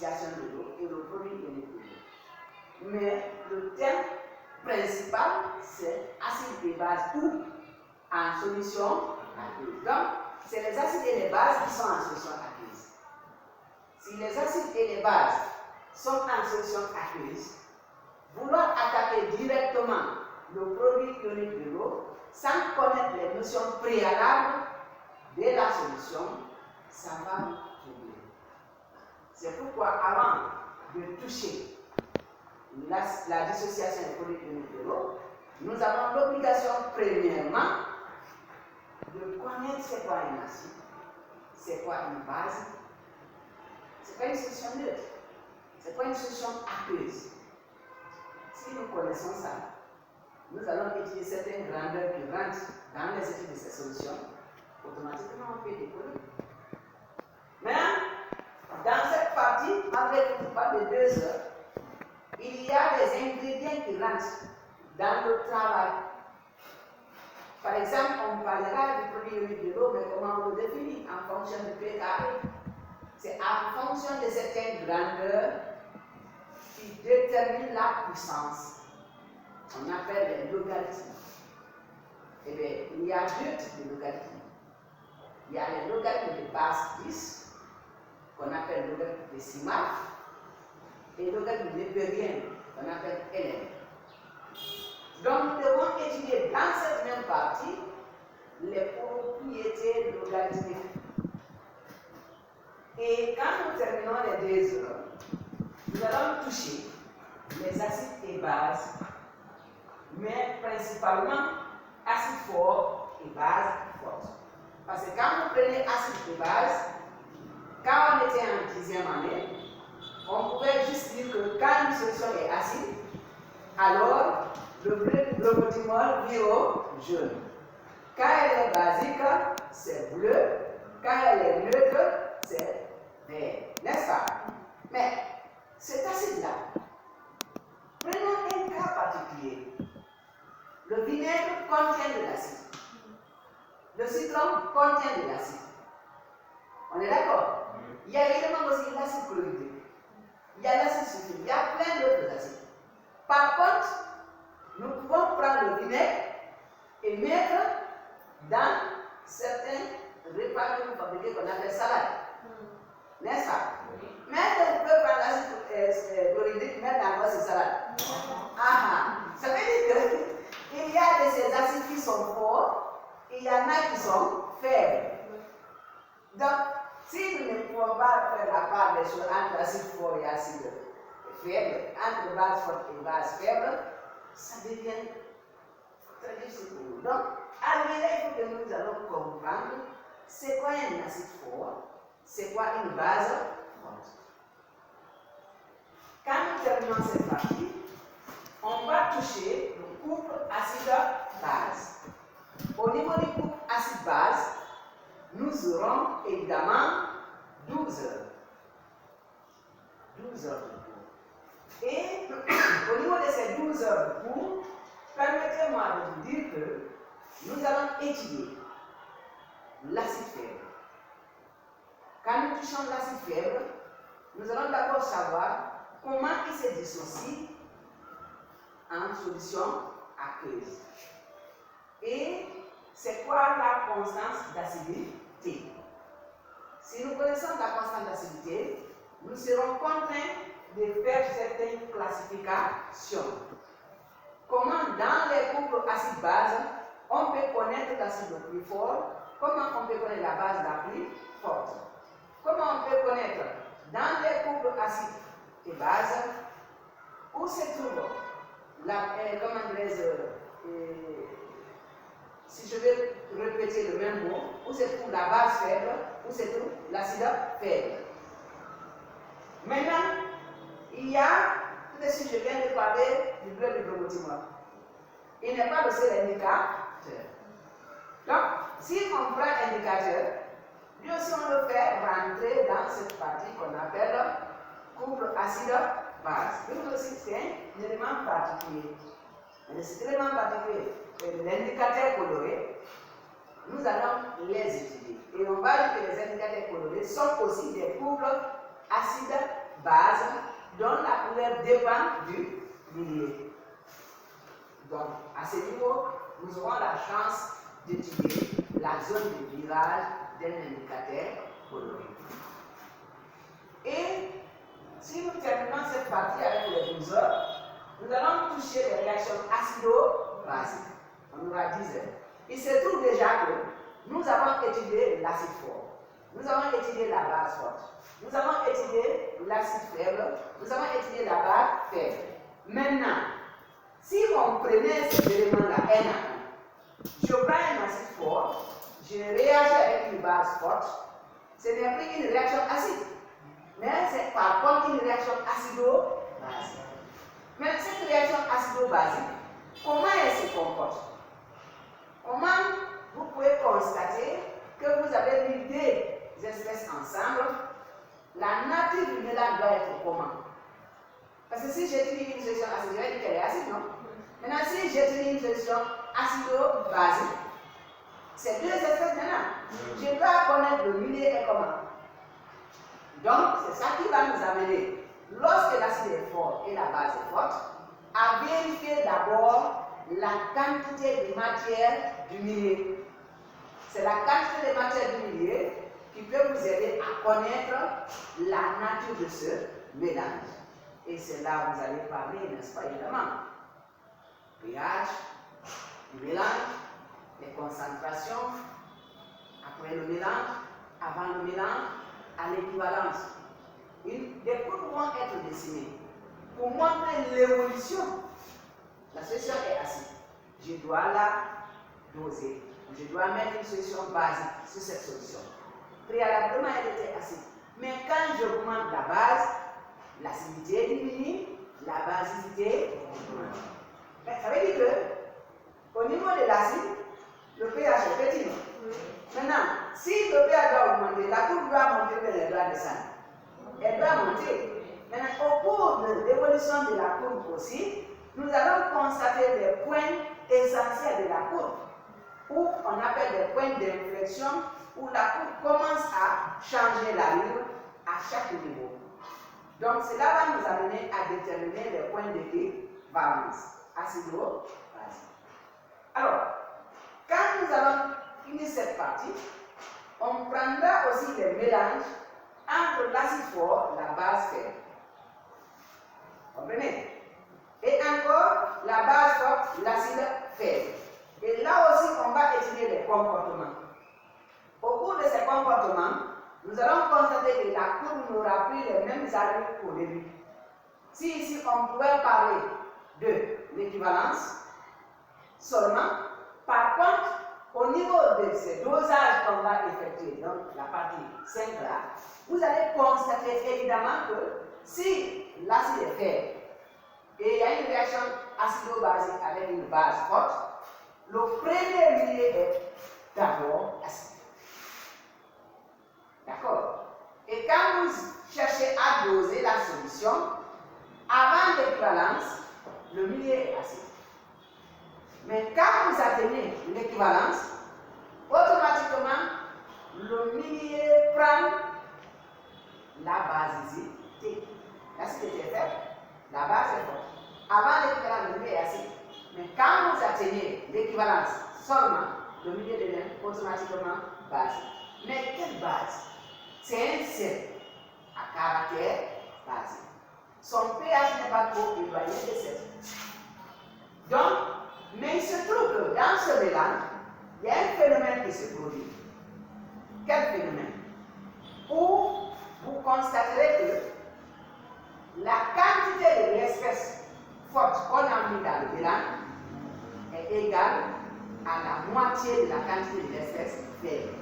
dissociation de l'eau et le produit ionique de l'eau. Mais le thème principal, c'est acides et bases ou en solution aqueuse. Donc, c'est les acides et les bases qui sont en solution aqueuse. Si les acides et les bases sont en solution aqueuse, vouloir attaquer directement le produit ionique de l'eau sans connaître les notions préalables de la solution, ça va troubler. C'est pourquoi avant de toucher la dissociation des produits ioniques de l'eau, nous avons l'obligation premièrement de connaître c'est quoi un acide, c'est quoi une base, c'est pas une solution neutre, c'est pas une solution aqueuse. Si nous connaissons ça, nous allons étudier certaines grandeurs qui rentrent dans les études de ces solutions, automatiquement on fait des produits. Maintenant, dans cette partie, malgré que je parle de 2 heures, il y a des ingrédients qui rentrent dans le travail. Par exemple, on parlera du produit ionique de l'eau, mais comment on le définit en fonction du pKa. C'est en fonction de certaines grandeurs qui déterminent la puissance. On appelle les logarithmes. Eh bien, il y a 2 types de logarithmes. Il y a les logarithmes de base 10, qu'on appelle logarithme décimal, et le logarithme népérien, qu'on appelle LN. Donc, nous devons étudier dans cette même partie les propriétés logarithmiques. Et quand nous terminons les 2 heures, nous allons toucher les acides et bases, mais principalement acides forts et bases fortes. Parce que quand vous prenez acides et bases, quand on était en 10e année, on pouvait juste dire que quand une solution est acide, alors le bleu du bromotimol vire au jaune. Quand elle est basique, c'est bleu. Quand elle est neutre, c'est vert. N'est-ce pas? Mais cet acide-là, prenons un cas particulier. Le vinaigre contient de l'acide. Le citron contient de l'acide. On est d'accord? Il y a évidemment aussi l'acide chlorhydrique. Il y a l'acide sulfurique. Il y a plein d'autres acides. Par contre, nous pouvons prendre le vinaigre et mettre dans certains repas que nous fabriquons qu'on appelle salade. N'est-ce pas? Mais on peut prendre l'acide chlorhydrique, mettre dans votre salade. Ça veut dire qu'il y a de ces acides qui sont forts et il y en a qui sont faibles. Donc, si nous ne pouvons pas faire la part des choses entre acide fort et acide faible, entre base forte et base faible, ça devient très difficile pour nous. Donc, à il faut que nous allons comprendre c'est quoi un acide fort, c'est quoi une base forte. Quand nous terminons cette partie, on va toucher le couple acide-base. Au niveau du couple acide-base, nous aurons évidemment 12 heures. 12 heures de cours. Et au niveau de ces 12 heures de cours, permettez-moi de vous dire que nous allons étudier l'acide faible. Quand nous touchons l'acide faible, nous allons d'abord savoir comment il se dissocie en solution aqueuse. Et c'est quoi la constance d'acidité? Si nous connaissons la constance d'acidité, nous serons contraints de faire certaines classifications. Comment dans les couples acide-base, on peut connaître l'acide le plus fort, comment on peut connaître la base la plus forte. Comment on peut connaître dans les couples acide et base où se trouve si je vais répéter le même mot, où se trouve la base faible, où se trouve l'acide faible. Maintenant, il y a, tout de suite je viens de parler du bleu du bromotimol. Il n'est pas le seul indicateur. Donc, si on prend indicateur, lui aussi on le fait rentrer dans cette partie qu'on appelle couple acide-base. Lui aussi c'est un élément particulier. Mais cet élément particulier, l'indicateur coloré, nous allons les étudier. Et on va dire que les indicateurs colorés sont aussi des couples acide-base. dont la couleur dépend du milieu. Donc, à ce niveau, nous aurons la chance d'étudier la zone de virage d'un indicateur coloré. Et si nous terminons cette partie avec les 12 heures, nous allons toucher les réactions acido-basiques. On aura 10 heures. Il se trouve déjà que nous avons étudié l'acide fort, nous avons étudié la base forte, nous avons étudié l'acide faible, nous avons étudié la base faible. Maintenant, si on prenait ces éléments-là, un à un, je prends un acide fort, je réagis avec une base forte, ce n'est plus une réaction acide, mais c'est par contre une réaction acido-basique. Mais cette réaction acido-basique, comment elle se comporte? Comment vous pouvez constater que vous avez mis deux espèces ensemble? La nature du mélange doit être comment? Parce que si j'utilise une solution acide, je vais dire qu'elle est acide, non? Maintenant, si j'utilise une solution acido-basique, c'est deux espèces maintenant. Je dois connaître le milieu est comment. Donc, c'est ça qui va nous amener, lorsque l'acide est fort et la base est forte, à vérifier d'abord la quantité de matière du milieu. C'est la quantité de matière du milieu qui peut vous aider à connaître la nature de ce mélange. Et c'est là où vous allez parler, n'est-ce pas, évidemment. pH, du mélange, les concentrations, après le mélange, avant le mélange, à l'équivalence. Des courbes vont être dessinées pour montrer l'évolution. La solution est acide. Je dois la doser. Je dois mettre une solution basique sur cette solution. Préalablement, elle était acide. Mais quand j'augmente la base, l'acidité diminue, la basicité augmente. Ça veut dire que, au niveau de l'acide, le pH est petit. Maintenant, si le pH doit augmenter, la courbe doit monter, mais elle doit descendre. Elle doit monter. Maintenant, au cours de l'évolution de la courbe aussi, nous allons constater des points essentiels de la courbe, où on appelle des points d'inflexion, où la courbe commence à changer l'allure à chaque niveau. Donc, cela va nous amener à déterminer les points d'équivalence acido-basique. Alors, quand nous allons finir cette partie, on prendra aussi les mélanges entre l'acide fort et la base faible. Comprenez? Et encore, la base forte, l'acide faible. Et là aussi, on va étudier les comportements. Au cours de ces comportements, nous allons constater que la courbe n'aura plus les mêmes allures qu'au début. Si ici, on pouvait parler de l'équivalence seulement, par contre, au niveau de ces dosages qu'on va effectuer, donc la partie 5 là, vous allez constater évidemment que si l'acide est faible et il y a une réaction acido-basique avec une base forte, le premier milieu est d'abord acide. D'accord? Et quand vous cherchez à doser la solution, avant l'équivalence, le milieu est acide. Mais quand vous atteignez l'équivalence, automatiquement, le milieu prend la basicité. L'acide est faible, la base est forte. Avant l'équivalence, le milieu est acide. Mais quand vous atteignez l'équivalence seulement, le milieu devient automatiquement basique. Mais quelle base? C'est un sel à caractère basique. Son pH n'est pas trop éloigné de 7. Donc, mais il se trouve que dans ce mélange, il y a un phénomène qui se produit. Quel phénomène? Où vous constaterez que la quantité de l'espèce forte qu'on a mis dans le mélange est égale à la moitié de la quantité de l'espèce faible.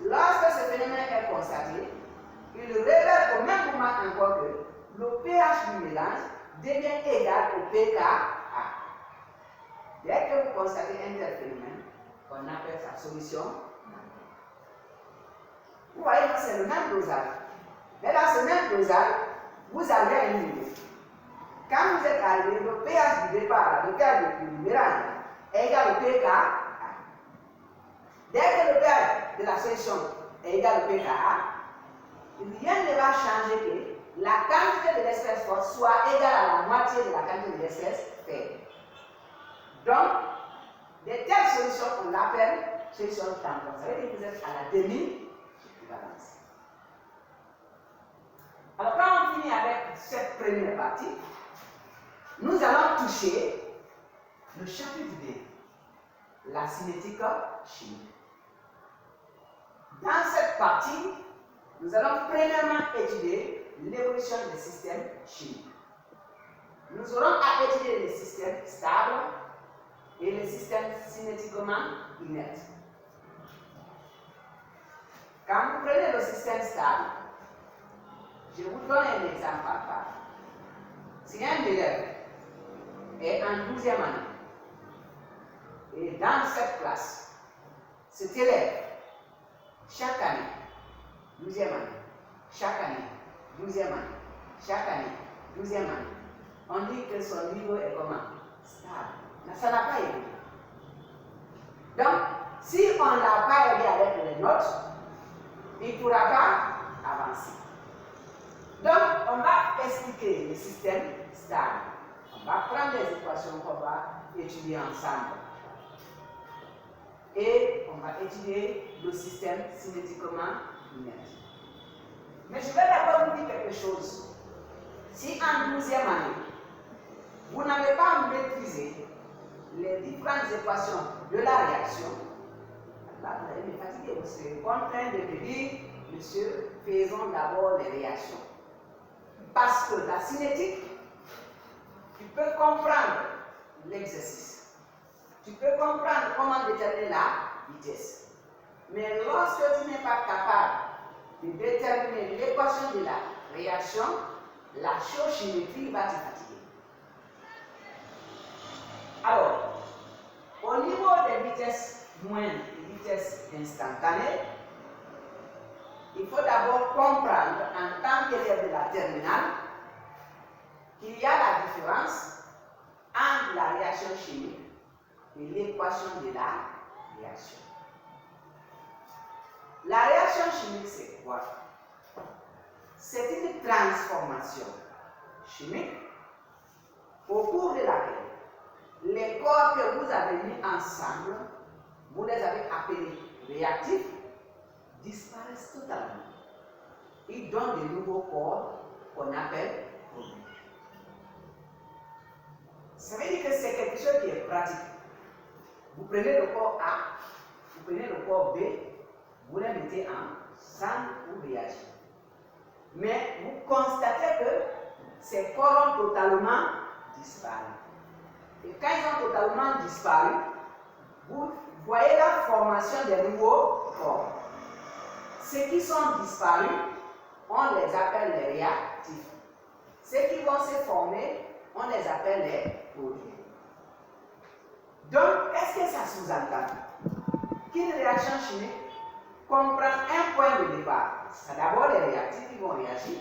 Lorsque ce phénomène est constaté, il révèle au même moment encore que le pH du mélange devient égal au pKa. Dès que vous constatez un tel phénomène, on appelle sa solution. Vous voyez que c'est le même dosage. Mais dans ce même dosage, vous avez un niveau. Quand vous êtes arrivé, le pH du départ, le pH du mélange, est égal au pKa. Dès que le pH de la solution est égal au pKa, rien ne va changer la quantité de l'espèce forte soit égale à la moitié de la quantité de l'espèce faible. Donc, de telles solutions, on l'appelle solution tampon. Ça veut dire que vous êtes à la demi-équivalence. Alors, quand on finit avec cette première partie, nous allons toucher le chapitre 2, la cinétique chimique. Dans cette partie, nous allons premièrement étudier l'évolution des systèmes chimiques. Nous aurons à étudier les systèmes stables et les systèmes cinétiquement inertes. Quand vous prenez le système stable, je vous donne un exemple par part. Si un élève est en 12e année et dans cette classe, cet élève, chaque année, 12e année, chaque année, 12e année, chaque année, 12e année, on dit que son niveau est comment? Stable. Mais ça n'a pas évolué. Donc, si on ne l'a pas aidé avec les notes, il ne pourra pas avancer. Donc, on va expliquer le système stable. On va prendre les équations qu'on va étudier ensemble. Et on va étudier le système cinétiquement inerte. Mais je vais d'abord vous dire quelque chose. Si en 12e année, vous n'avez pas maîtrisé les différentes équations de la réaction, là vous allez me fatiguer. Vous serez contraint de me dire, monsieur, faisons d'abord les réactions. Parce que la cinétique, tu peux comprendre l'exercice. Tu peux comprendre comment déterminer la vitesse. Mais lorsque tu n'es pas capable de déterminer l'équation de la réaction, la stoichiométrie va te fatiguer. Alors, au niveau des vitesses moindres et vitesses instantanées, il faut d'abord comprendre en tant qu'élève de la terminale qu'il y a la différence entre la réaction chimique et l'équation de la réaction. La réaction chimique, c'est quoi? C'est une transformation chimique au cours de laquelle les corps que vous avez mis ensemble, vous les avez appelés réactifs, disparaissent totalement. Ils donnent de nouveaux corps qu'on appelle produits. Ça veut dire que c'est quelque chose qui est pratique. Vous prenez le corps A, vous prenez le corps B, vous les mettez ensemble pour réagir. Mais vous constatez que ces corps ont totalement disparu. Et quand ils ont totalement disparu, vous voyez la formation des nouveaux corps. Ceux qui sont disparus, on les appelle les réactifs. Ceux qui vont se former, on les appelle les produits. Donc, est-ce que ça sous-entend qu'une réaction chimique comprend un point de départ? C'est d'abord les réactifs qui vont réagir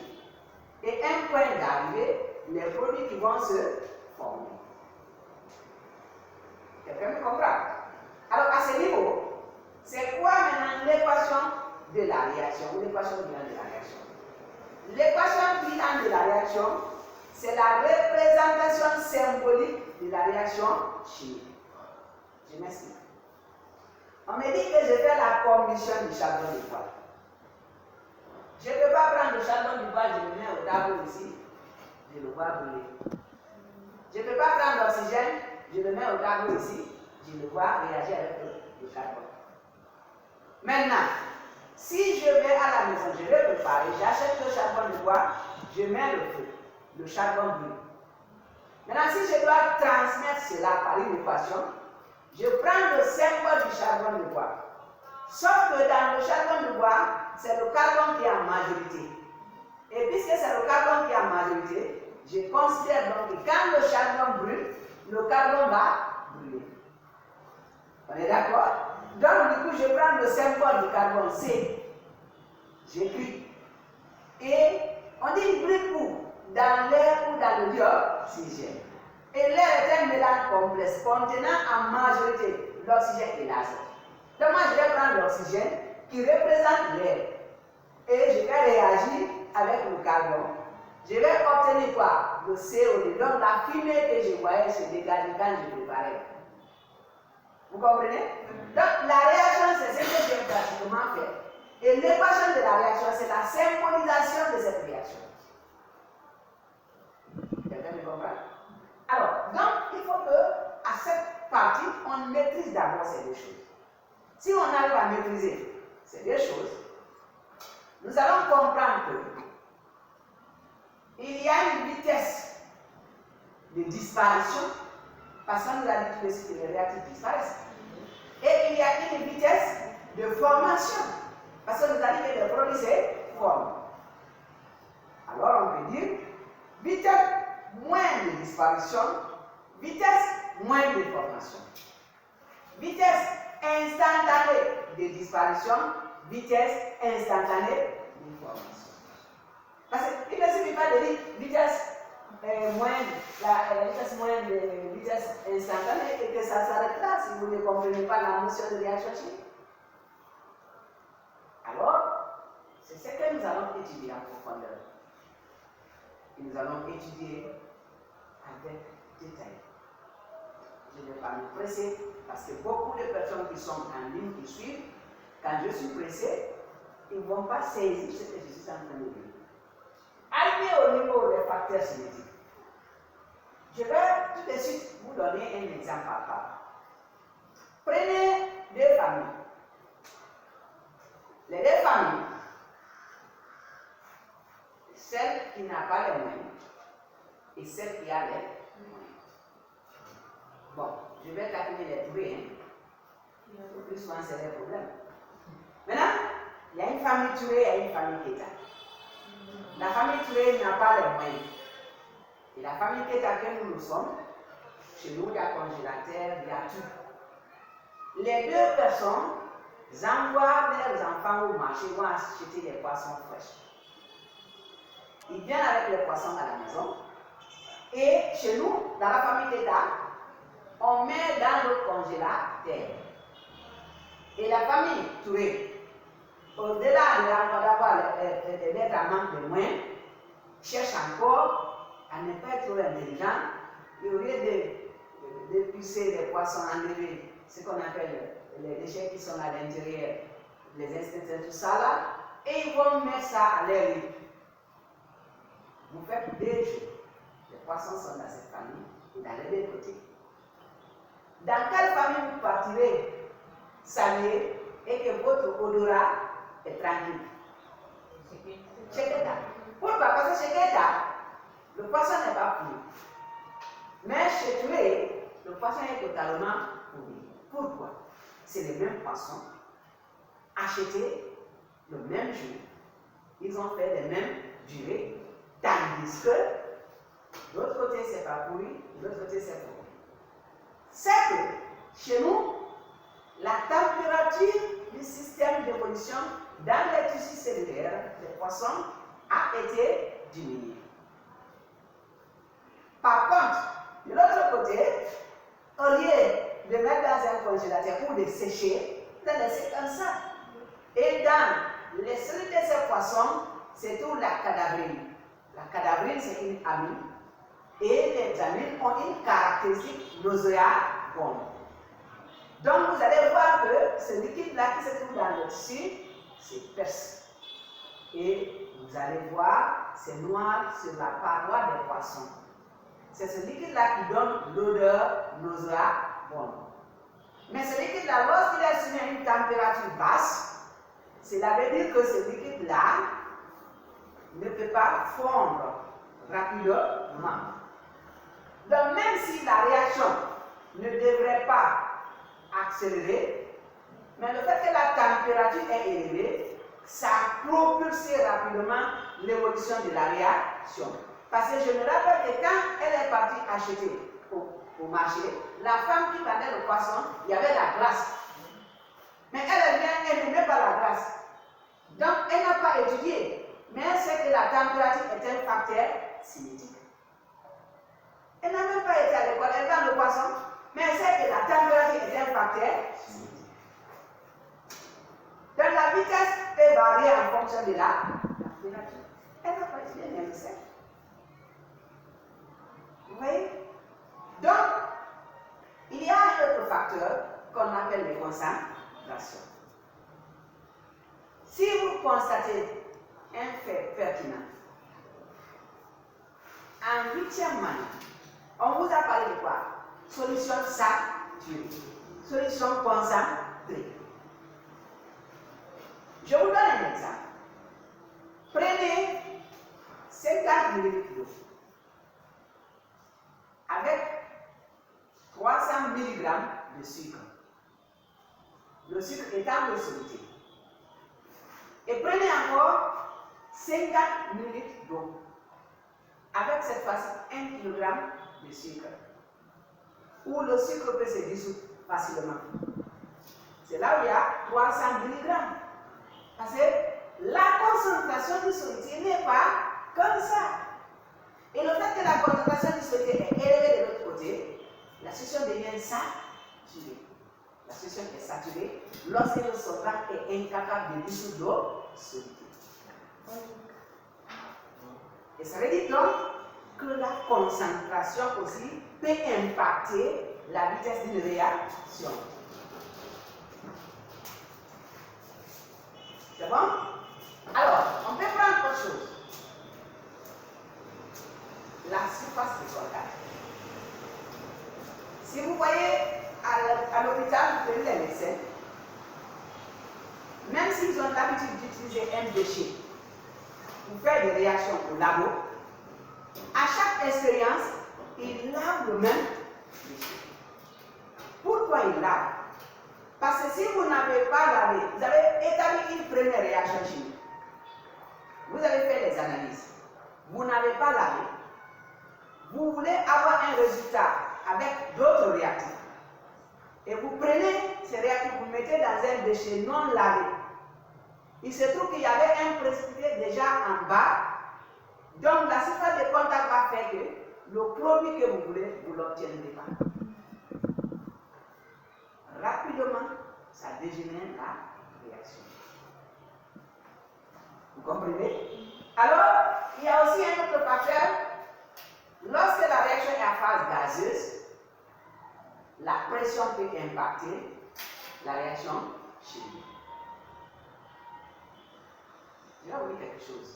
et un point d'arrivée, les produits qui vont se former. Quelqu'un me comprend? Alors, à ce niveau, c'est quoi maintenant l'équation de la réaction ou l'équation bilan de la réaction? L'équation bilan de la réaction, c'est la représentation symbolique de la réaction chimique. Je m'explique. On me dit que je fais la combustion du charbon de bois. Je ne peux pas prendre le charbon du bois, je le mets au tableau ici, je le vois brûler. Je ne peux pas prendre l'oxygène, je le mets au tableau ici, je le vois réagir avec le charbon. Maintenant, si je vais à la maison, je vais préparer, j'achète le charbon de bois, je mets le feu, le charbon brûle. Maintenant, si je dois transmettre cela par une équation, je prends le symbole du charbon de bois. Sauf que dans le charbon de bois, c'est le carbone qui est en majorité. Et puisque c'est le carbone qui est en majorité, je considère donc que quand le charbon brûle, le carbone va brûler. On est d'accord? Donc du coup, je prends le symbole du carbone C. J'écris. Et on dit il brûle où? Dans l'air ou dans le dioxygène. Et l'air est un mélange complexe contenant en majorité l'oxygène et l'azote. Donc moi, je vais prendre l'oxygène qui représente l'air. Et je vais réagir avec le carbone je vais obtenir quoi? Le CO2. Donc la fumée que je voyais se dégager quand je préparais. Vous comprenez? Donc la réaction, c'est ce que j'ai pratiquement fait. Et l'équation de la réaction, c'est la symbolisation de cette réaction. Quelqu'un me comprend? Alors, donc il faut que à cette partie, on maîtrise d'abord ces deux choses. Si on arrive à maîtriser ces deux choses, nous allons comprendre que il y a une vitesse de disparition, parce qu'on nous a dit tout de suite que les réactifs disparaissent. Et il y a une vitesse de formation, parce qu'on nous a dit que les produits se forment. Alors on peut dire vitesse moins de disparition, vitesse moins de formation. Vitesse instantanée de disparition, vitesse instantanée de formation. Parce qu'il ne suffit pas de dire vitesse moindre, la vitesse moindre de vitesse instantanée et que ça s'arrête là si vous ne comprenez pas la notion de réaction chimique. Alors, c'est ce que nous allons étudier en profondeur. Et nous allons étudier avec détail. Je ne vais pas me presser parce que beaucoup de personnes qui sont en ligne qui suivent, quand je suis pressé, ils ne vont pas saisir ce que je suis en train de dire. Arrivé au niveau des facteurs cinétiques, je vais tout de suite vous donner un exemple à part. Prenez deux familles. Les deux familles, celle qui n'a pas les moyens et celle qui a les moyens. Bon, je vais calculer les trouver. Le plus souvent, c'est les problèmes. Maintenant, il y a une famille Touré et une famille Keita. La famille Touré n'a pas les moyens. Et la famille Keita que nous sommes, chez nous, il y a congélateur, il y a tout. Les deux personnes envoient leurs enfants au marché, vont acheter des poissons fraîches. Ils viennent avec les poissons à la maison. Et chez nous, dans la famille Keita, on met dans le congélateur. Et la famille Touré, au-delà d'avoir d'être en manque de moyens, cherche encore à ne pas être trop intelligent. Et au lieu de pousser les poissons, enlever ce qu'on appelle les déchets qui sont à l'intérieur, les insectes, tout ça là, et ils vont mettre ça à l'air libre. Vous faites 2 jours. Les poissons sont dans cette famille et dans les deux côtés. Dans quelle famille vous partirez saluer et que votre odorat est tranquille? Chez Keita. Pourquoi? Parce que chez Keita, le poisson n'est pas pourri. Mais chez Touré, le poisson est totalement pourri. Pourquoi? C'est les mêmes poissons, achetés le même jour. Ils ont fait les mêmes durées, tandis que de l'autre côté, c'est pas pourri, de l'autre côté, c'est pourri. C'est que chez nous, la température du système d'évolution dans les tissus cellulaires des poissons a été diminuée. Par contre, de l'autre côté, au lieu de mettre dans un congélateur ou de sécher, de laisser comme ça. Et dans les cellules de ces poissons, c'est tout la cadavrine. La cadavrine, c'est une amine. Et les amines ont une caractéristique nauséabonde. Donc vous allez voir que ce liquide-là qui se trouve dans le tissu, c'est perce. Et vous allez voir, c'est noir sur la paroi des poissons. C'est ce liquide-là qui donne l'odeur nauséabonde. Mais ce liquide-là, lorsqu'il est soumis à une température basse, cela veut dire que ce liquide-là ne peut pas fondre rapidement. Donc même si la réaction ne devrait pas accélérer, mais le fait que la température est élevée, ça a propulsé rapidement l'évolution de la réaction. Parce que je me rappelle que quand elle est partie acheter au marché, la femme qui vendait le poisson, il y avait la glace. Mais elle vient, elle ne met pas la glace. Donc elle n'a pas étudié, mais elle sait que la température est un facteur cinétique. Elle n'a même pas été à l'école, elle vend le poisson, mais elle sait que la température est un facteur cinétique. Donc la vitesse peut varier en fonction de la température. Elle n'a pas étudié, mais elle le sait. concentration. Si vous constatez un fait pertinent, en 8e année, on vous a parlé de quoi? Solution saturée, solution concentrée. Je vous donne un exemple. Prenez 50 ml d'eau avec 300 mg de sucre. Le sucre étant de soluté. Et prenez encore 50 ml d'eau avec cette fois-ci 1 kg de sucre. Où le sucre peut se dissoudre facilement. C'est là où il y a 300 mg. Parce que la concentration du soluté n'est pas comme ça. Et le fait que la concentration du soluté est élevée de l'autre côté, la solution devient saturée. La solution est saturée lorsque le solvant est incapable de dissoudre l'eau solide. Et ça veut dire donc que la concentration aussi peut impacter la vitesse d'une réaction. C'est bon? Alors, on peut prendre autre chose. La surface du soldat. Si vous voyez à l'hôpital, vous prenez les médecins, même s'ils ont l'habitude d'utiliser un déchet pour faire des réactions au labo, à chaque expérience, ils lavent le même déchet. Pourquoi ils lavent? Parce que si vous n'avez pas lavé, vous avez établi une première réaction chimique, vous avez fait les analyses, vous n'avez pas lavé, vous voulez avoir un résultat avec d'autres réactifs. Et vous prenez ces réactifs, vous mettez dans un déchet non lavé. Il se trouve qu'il y avait un précipité déjà en bas. Donc la surface de contact va faire que le produit que vous voulez, vous ne l'obtiendrez pas. Rapidement, ça dégénère la réaction. Vous comprenez? Alors, il y a aussi un autre facteur. Lorsque la réaction est en phase gazeuse, la pression peut impacter la réaction chimique. Je vais vous dire quelque chose.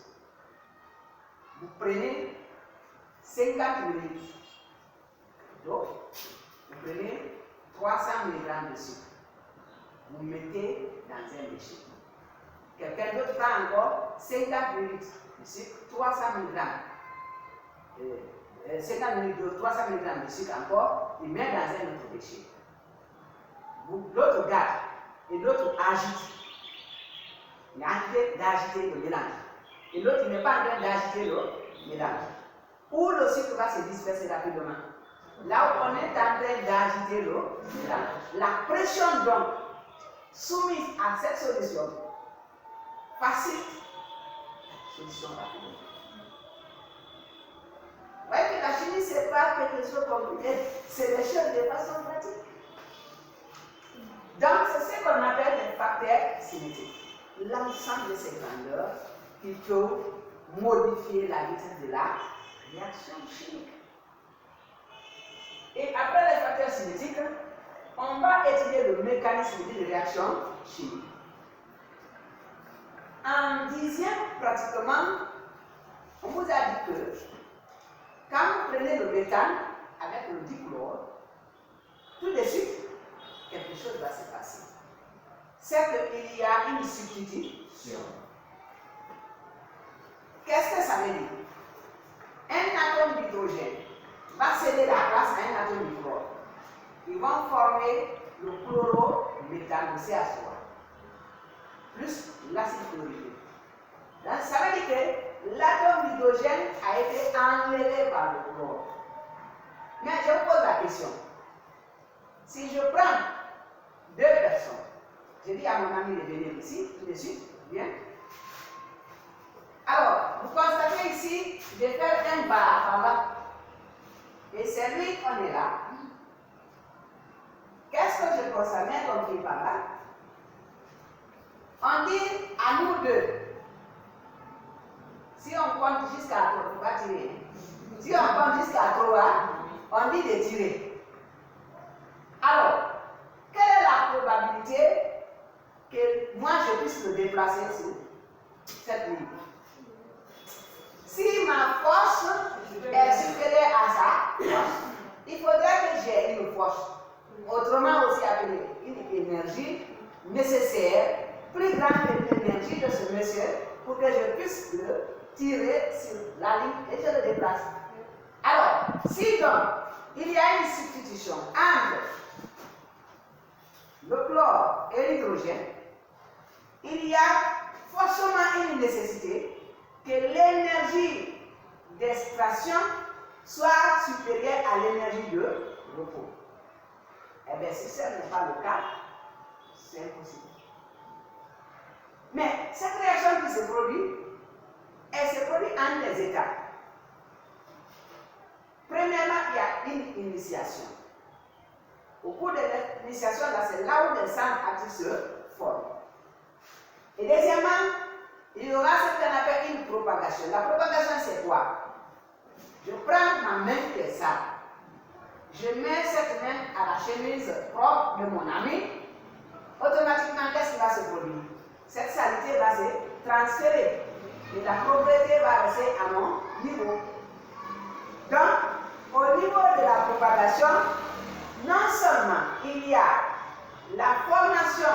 Vous prenez 50 ml d'eau, vous prenez 300 mg de sucre, vous mettez dans un déchet. Quelqu'un d'autre prend encore 50 ml de sucre, 300 mg. 50 ml d'eau, 300 mg de sucre encore, il met dans un autre déchet. L'autre garde et l'autre agite. Il est en train d'agiter le mélange. Et l'autre, il n'est pas en train d'agiter le mélange. Où le sucre va se disperser rapidement. Là où on est en train d'agiter le mélange. La pression donc soumise à cette solution facilite la solution rapidement. Vous voyez que la chimie, ce n'est pas quelque chose de compliqué, c'est les choses de façon pratique. Donc, c'est ce qu'on appelle les facteurs cinétiques. L'ensemble de ces grandeurs qui peuvent modifier la vitesse de la réaction chimique. Et après les facteurs cinétiques, on va étudier le mécanisme de réaction chimique. En 10e, pratiquement, on vous a dit que quand vous prenez le méthane avec le dichlore, tout de suite, quelque chose va se passer. C'est qu'il y a une substitution. Qu'est-ce que ça veut dire? Un atome d'hydrogène va céder la place à un atome de chlore. Ils vont former le chlorométhane, le CH3, plus l'acide chlorhydrique. Donc, ça veut dire que l'atome d'hydrogène a été enlevé par le chlore. Mais je vous pose la question. Si je prends deux personnes, je dis à mon ami de venir ici, tout de suite, bien. Alors, vous constatez ici, je vais faire un bar par là. Et c'est lui qu'on est là. Qu'est-ce que je constate comme qui par là? On dit à nous deux. Si on compte jusqu'à 3, il ne faut pas tirer. Si on compte jusqu'à 3, on dit de tirer. Alors, quelle est la probabilité probabilité que moi je puisse me déplacer sur cette ligne. Si ma force est supérieure à ça, il faudrait que j'ai une force, autrement aussi appelée une énergie nécessaire, plus grande que l'énergie de ce monsieur, pour que je puisse le tirer sur la ligne et je le déplace. Alors, si donc il y a une substitution entre le chlore et l'hydrogène, il y a forcément une nécessité que l'énergie d'extraction soit supérieure à l'énergie de repos. Eh bien, si ce n'est pas le cas, c'est impossible. Mais cette réaction qui se produit, elle se produit en des étapes. Premièrement, il y a une initiation. Au cours de l'initiation, là, c'est là où les centres actifs se forment. Et deuxièmement, il y aura ce qu'on appelle une propagation. La propagation, c'est quoi? Je prends ma main qui est sale. Je mets cette main à la chemise propre de mon ami. Automatiquement, qu'est-ce qui va se produire? Cette saleté va se transférer. Et la propriété va rester à mon niveau. Donc, au niveau de la propagation, non seulement il y a la formation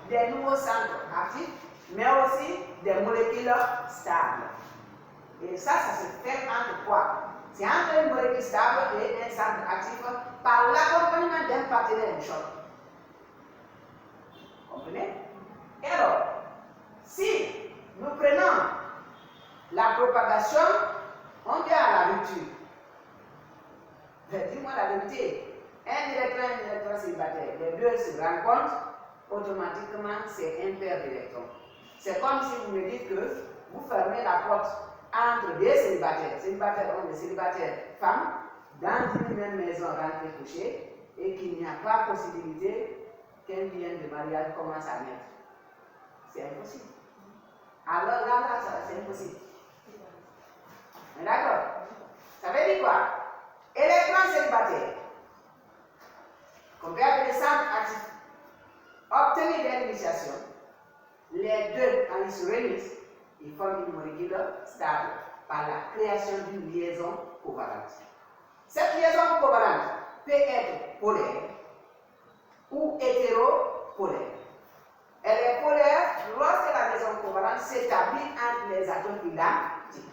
des nouveaux centres actifs, mais aussi des molécules stables. Et ça se fait entre quoi? C'est entre une molécule stable et un centre actif par l'accompagnement d'un partenaire de choc. Vous comprenez? Et alors, si nous prenons la propagation, on vient à la rupture. Dis-moi la vérité. Un électron célibataire, les deux se rencontrent, automatiquement c'est un paire d'électrons. C'est comme si vous me dites que vous fermez la porte entre deux célibataires. Célibataires hommes et célibataires femmes, dans une même maison rentrée couchée, et qu'il n'y a pas possibilité qu'un lien de mariage commence à naître. C'est impossible. Alors là, c'est impossible. D'accord? Ça veut dire quoi? Électrons célibataires, qu'on peut appeler centres actifs, obtenus dès l'initiation, les deux, quand ils se réunissent, ils forment une molécule stable par la création d'une liaison covalente. Cette liaison covalente peut être polaire ou hétéropolaire. Elle est polaire lorsque la liaison covalente s'établit entre les atomes identiques.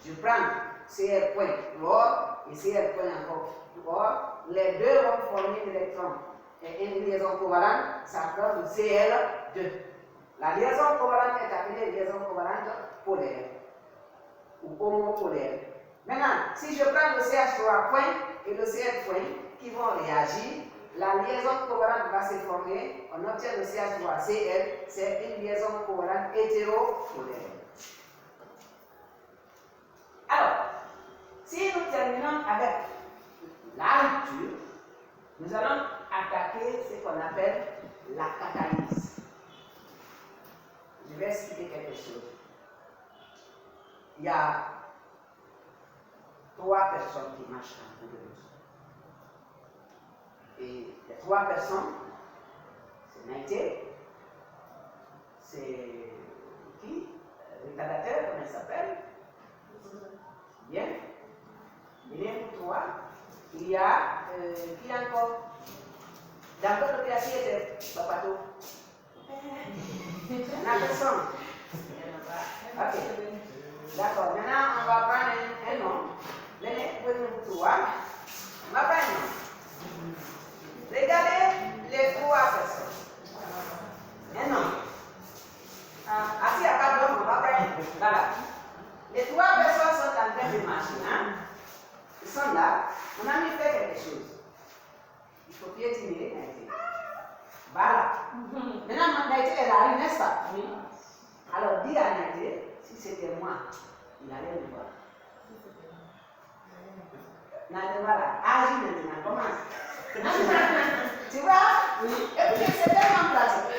Je prends Cr point l'or et Cr point encore l'or. Les deux vont former un électron et une liaison covalente, ça donne Cl2. La liaison covalente est appelée liaison covalente polaire ou homopolaire. Maintenant, si je prends le CH3 point et le Cl point qui vont réagir, la liaison covalente va se former, on obtient le CH3Cl, c'est une liaison covalente hétéropolaire. Alors, si nous terminons avec la rupture, nous allons attaquer ce qu'on appelle la catalyse. Je vais expliquer quelque chose. Il y a 3 personnes qui marchent en cours de route. Et les 3 personnes, c'est Naïté, c'est qui? Le retardateur, comment il s'appelle? Bien. Il y a 3. Il y a qui encore? D'accord, le classique était Papato. La personne. Ok. D'accord. Maintenant, on va prendre un nom. Venez, vous 3. On va prendre un nom. Regardez les 3 personnes. Un nom. S'il n'y a pas d'homme, on va prendre un. Voilà. Les 3 personnes sont en train de marcher. Hein? Ils sont là. On a mis fait quelque chose. Il faut piétiner Naïté. Voilà. Maintenant, Naïté est là, n'est-ce pas? Oui. Alors, dis à Naïté, si c'était moi, il allait me voir. Naïté, voilà. Agis maintenant, commence. Tu vois? Oui. Et puis, c'est tellement pratique.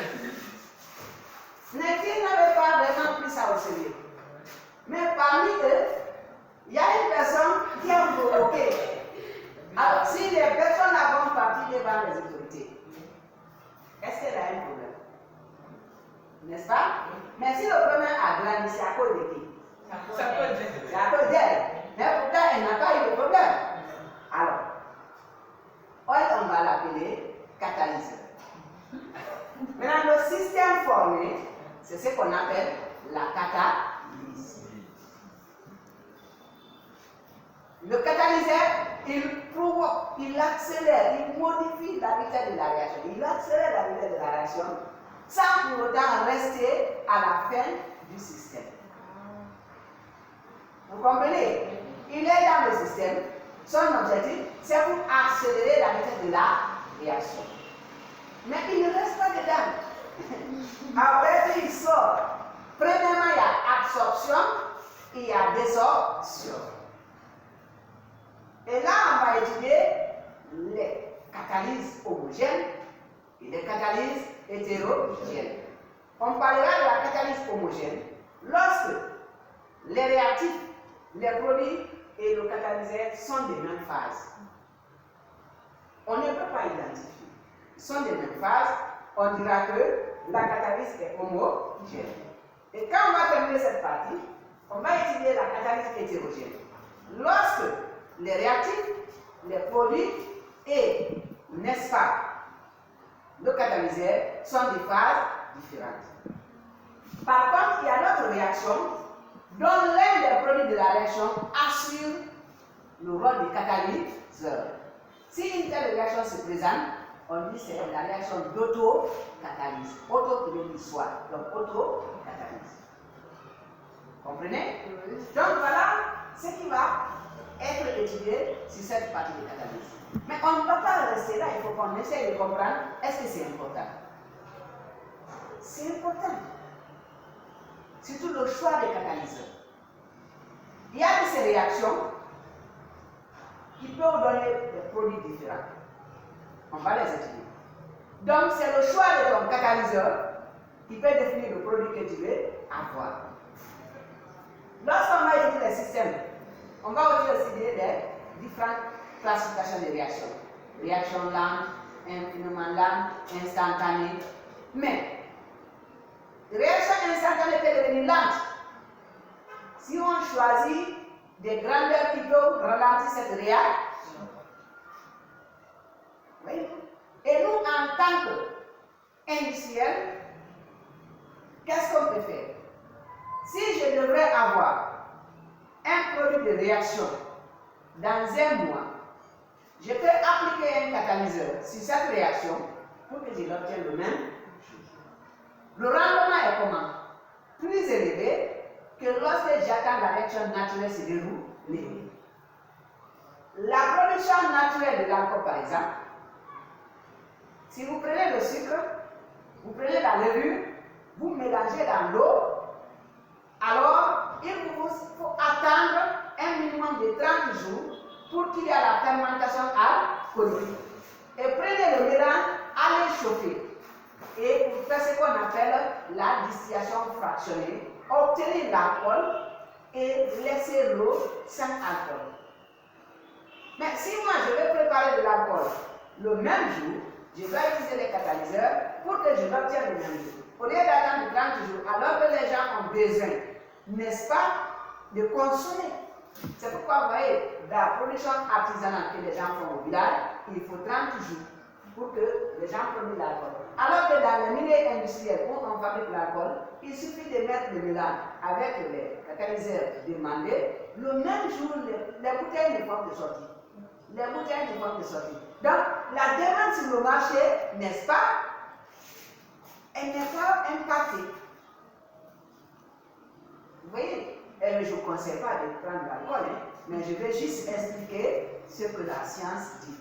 Naïté n'avait pas vraiment pris ça au sérieux. Mais parmi eux, il y a une personne qui a provoqué. Alors, si les personnes vont partir devant les autorités, est-ce qu'elle a un N'est-ce pas? Mais si le premier a grandi, c'est à cause de qui? C'est à cause d'elle. Mais pourtant, elle n'a pas eu de problème. Alors, on va l'appeler catalyseur. Maintenant, le système formé, c'est ce qu'on appelle la catalyse. Le catalyseur, il provoque, il accélère, il modifie la vitesse de la réaction. Il accélère la vitesse de la réaction sans pour autant rester à la fin du système. Vous comprenez? Il est dans le système. Son objectif, c'est pour accélérer la vitesse de la réaction. Mais il ne reste pas dedans. Après, il sort. Premièrement, il y a absorption, il y a désorption. Et là, on va étudier les catalyses homogènes et les catalyses hétérogènes. On parlera de la catalyse homogène lorsque les réactifs, les produits et le catalyseur sont des mêmes phases. On ne peut pas identifier. Ils sont des mêmes phases, on dira que la catalyse est homogène. Et quand on va terminer cette partie, on va étudier la catalyse hétérogène. Lorsque les réactifs, les produits et, n'est-ce pas, le catalyseur sont des phases différentes. Par contre, il y a d'autres réactions dont l'un des produits de la réaction assure le rôle de catalyseur. Si une telle réaction se présente, on dit que c'est la réaction d'auto-catalyse. Auto qui veut dire soit, donc auto-catalyse. Comprenez? Donc voilà ce qui va être étudié sur cette partie de catalyse. Mais on ne va pas rester là, il faut qu'on essaye de comprendre, est-ce que c'est important? C'est important. Surtout le choix des catalyseurs. Il y a de ces réactions qui peuvent donner des produits différents. On va les étudier. Donc c'est le choix de ton catalyseur qui peut définir le produit que tu veux avoir. Lorsqu'on va étudier les systèmes, on va aussi étudier les différentes classifications de réactions. Réaction lente, infiniment lente, instantanée. Mais, réaction instantanée peut devenir lente. Si on choisit des grandeurs qui peuvent ralentir cette réaction. Oui. Et nous, en tant qu'industriels, qu'est-ce qu'on peut faire? Si je devrais avoir un produit de réaction dans un mois, je peux appliquer un catalyseur sur cette réaction pour que je l'obtienne le même chose. Le rendement est comment? Plus élevé que lorsque j'attends la réaction naturelle se dérouler. La production naturelle de l'alcool, par exemple, si vous prenez le sucre, vous prenez la levure, vous mélangez dans l'eau, alors il vous faut attendre un minimum de 30 jours pour qu'il y ait la fermentation alcoolique. Et prenez le mélange, allez chauffer. Et vous faites ce qu'on appelle la distillation fractionnée, obtenir l'alcool et laisser l'eau sans alcool. Mais si moi je vais préparer de l'alcool le même jour, je dois utiliser les catalyseurs pour que je l'obtienne le même jour. Au lieu d'attendre 30 jours, alors que les gens ont besoin, n'est-ce pas, de consommer. C'est pourquoi vous voyez, dans la production artisanale que les gens font au village, il faut 30 jours pour que les gens produisent l'alcool. Alors que dans le milieu industriel où on fabrique l'alcool, il suffit de mettre le mélange avec les catalyseurs demandés. Le même jour, les bouteilles ne font que sortir. Les bouteilles ne font que sortir. Donc, la demande sur le marché, n'est-ce pas, elle n'est pas impactée. Vous voyez, je ne vous conseille pas de prendre l'alcool, mais je vais juste expliquer ce que la science dit.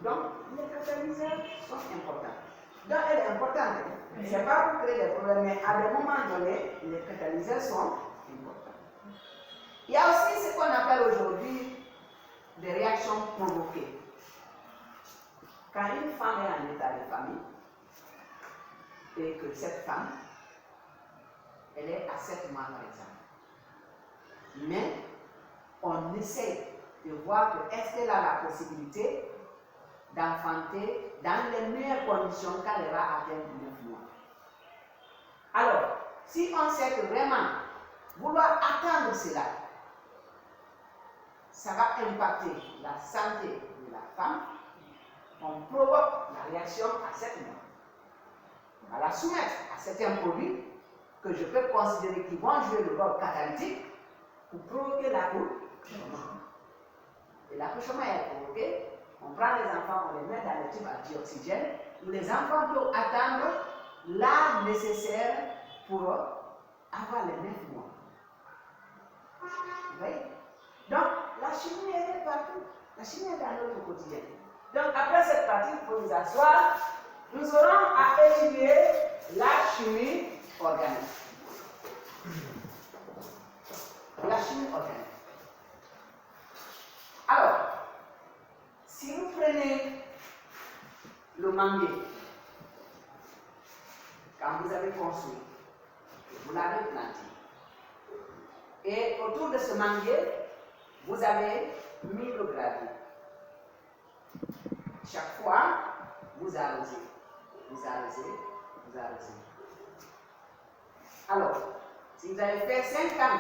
Donc, les catalyseurs sont importants. Donc, elle est importante. Ce n'est pas pour créer des problèmes, mais à des moments donnés, les catalyseurs sont importants. Il y a aussi ce qu'on appelle aujourd'hui des réactions provoquées. Quand une femme est en état de famille, et que cette femme, elle est à 7 mois par exemple, mais on essaie de voir que est-ce qu'elle a la possibilité d'enfanter dans les meilleures conditions quand elle va atteindre 9 mois. Alors, si on sait que vraiment vouloir attendre cela, ça va impacter la santé de la femme, on provoque la réaction à cette mort. On va la soumettre à certains produits que je peux considérer qui vont jouer le rôle catalytique pour provoquer l'accouchement. Et l'accouchement est provoqué, on prend les enfants, on les met dans le tube anti-oxygène, où les enfants peuvent attendre l'âge nécessaire pour avoir les 9 mois. Vous voyez? Donc, la chimie, elle est partout. La chimie est dans notre quotidien. Donc, après cette partie, il faut nous asseoir. Nous aurons à étudier la chimie organique. La chimie organique. Alors, si vous prenez le manguier, quand vous avez construit, vous l'avez planté, et autour de ce manguier, vous avez mis le gravier. Chaque fois, vous arrosez, vous arrosez, vous arrosez. Alors, si vous avez fait 5 ans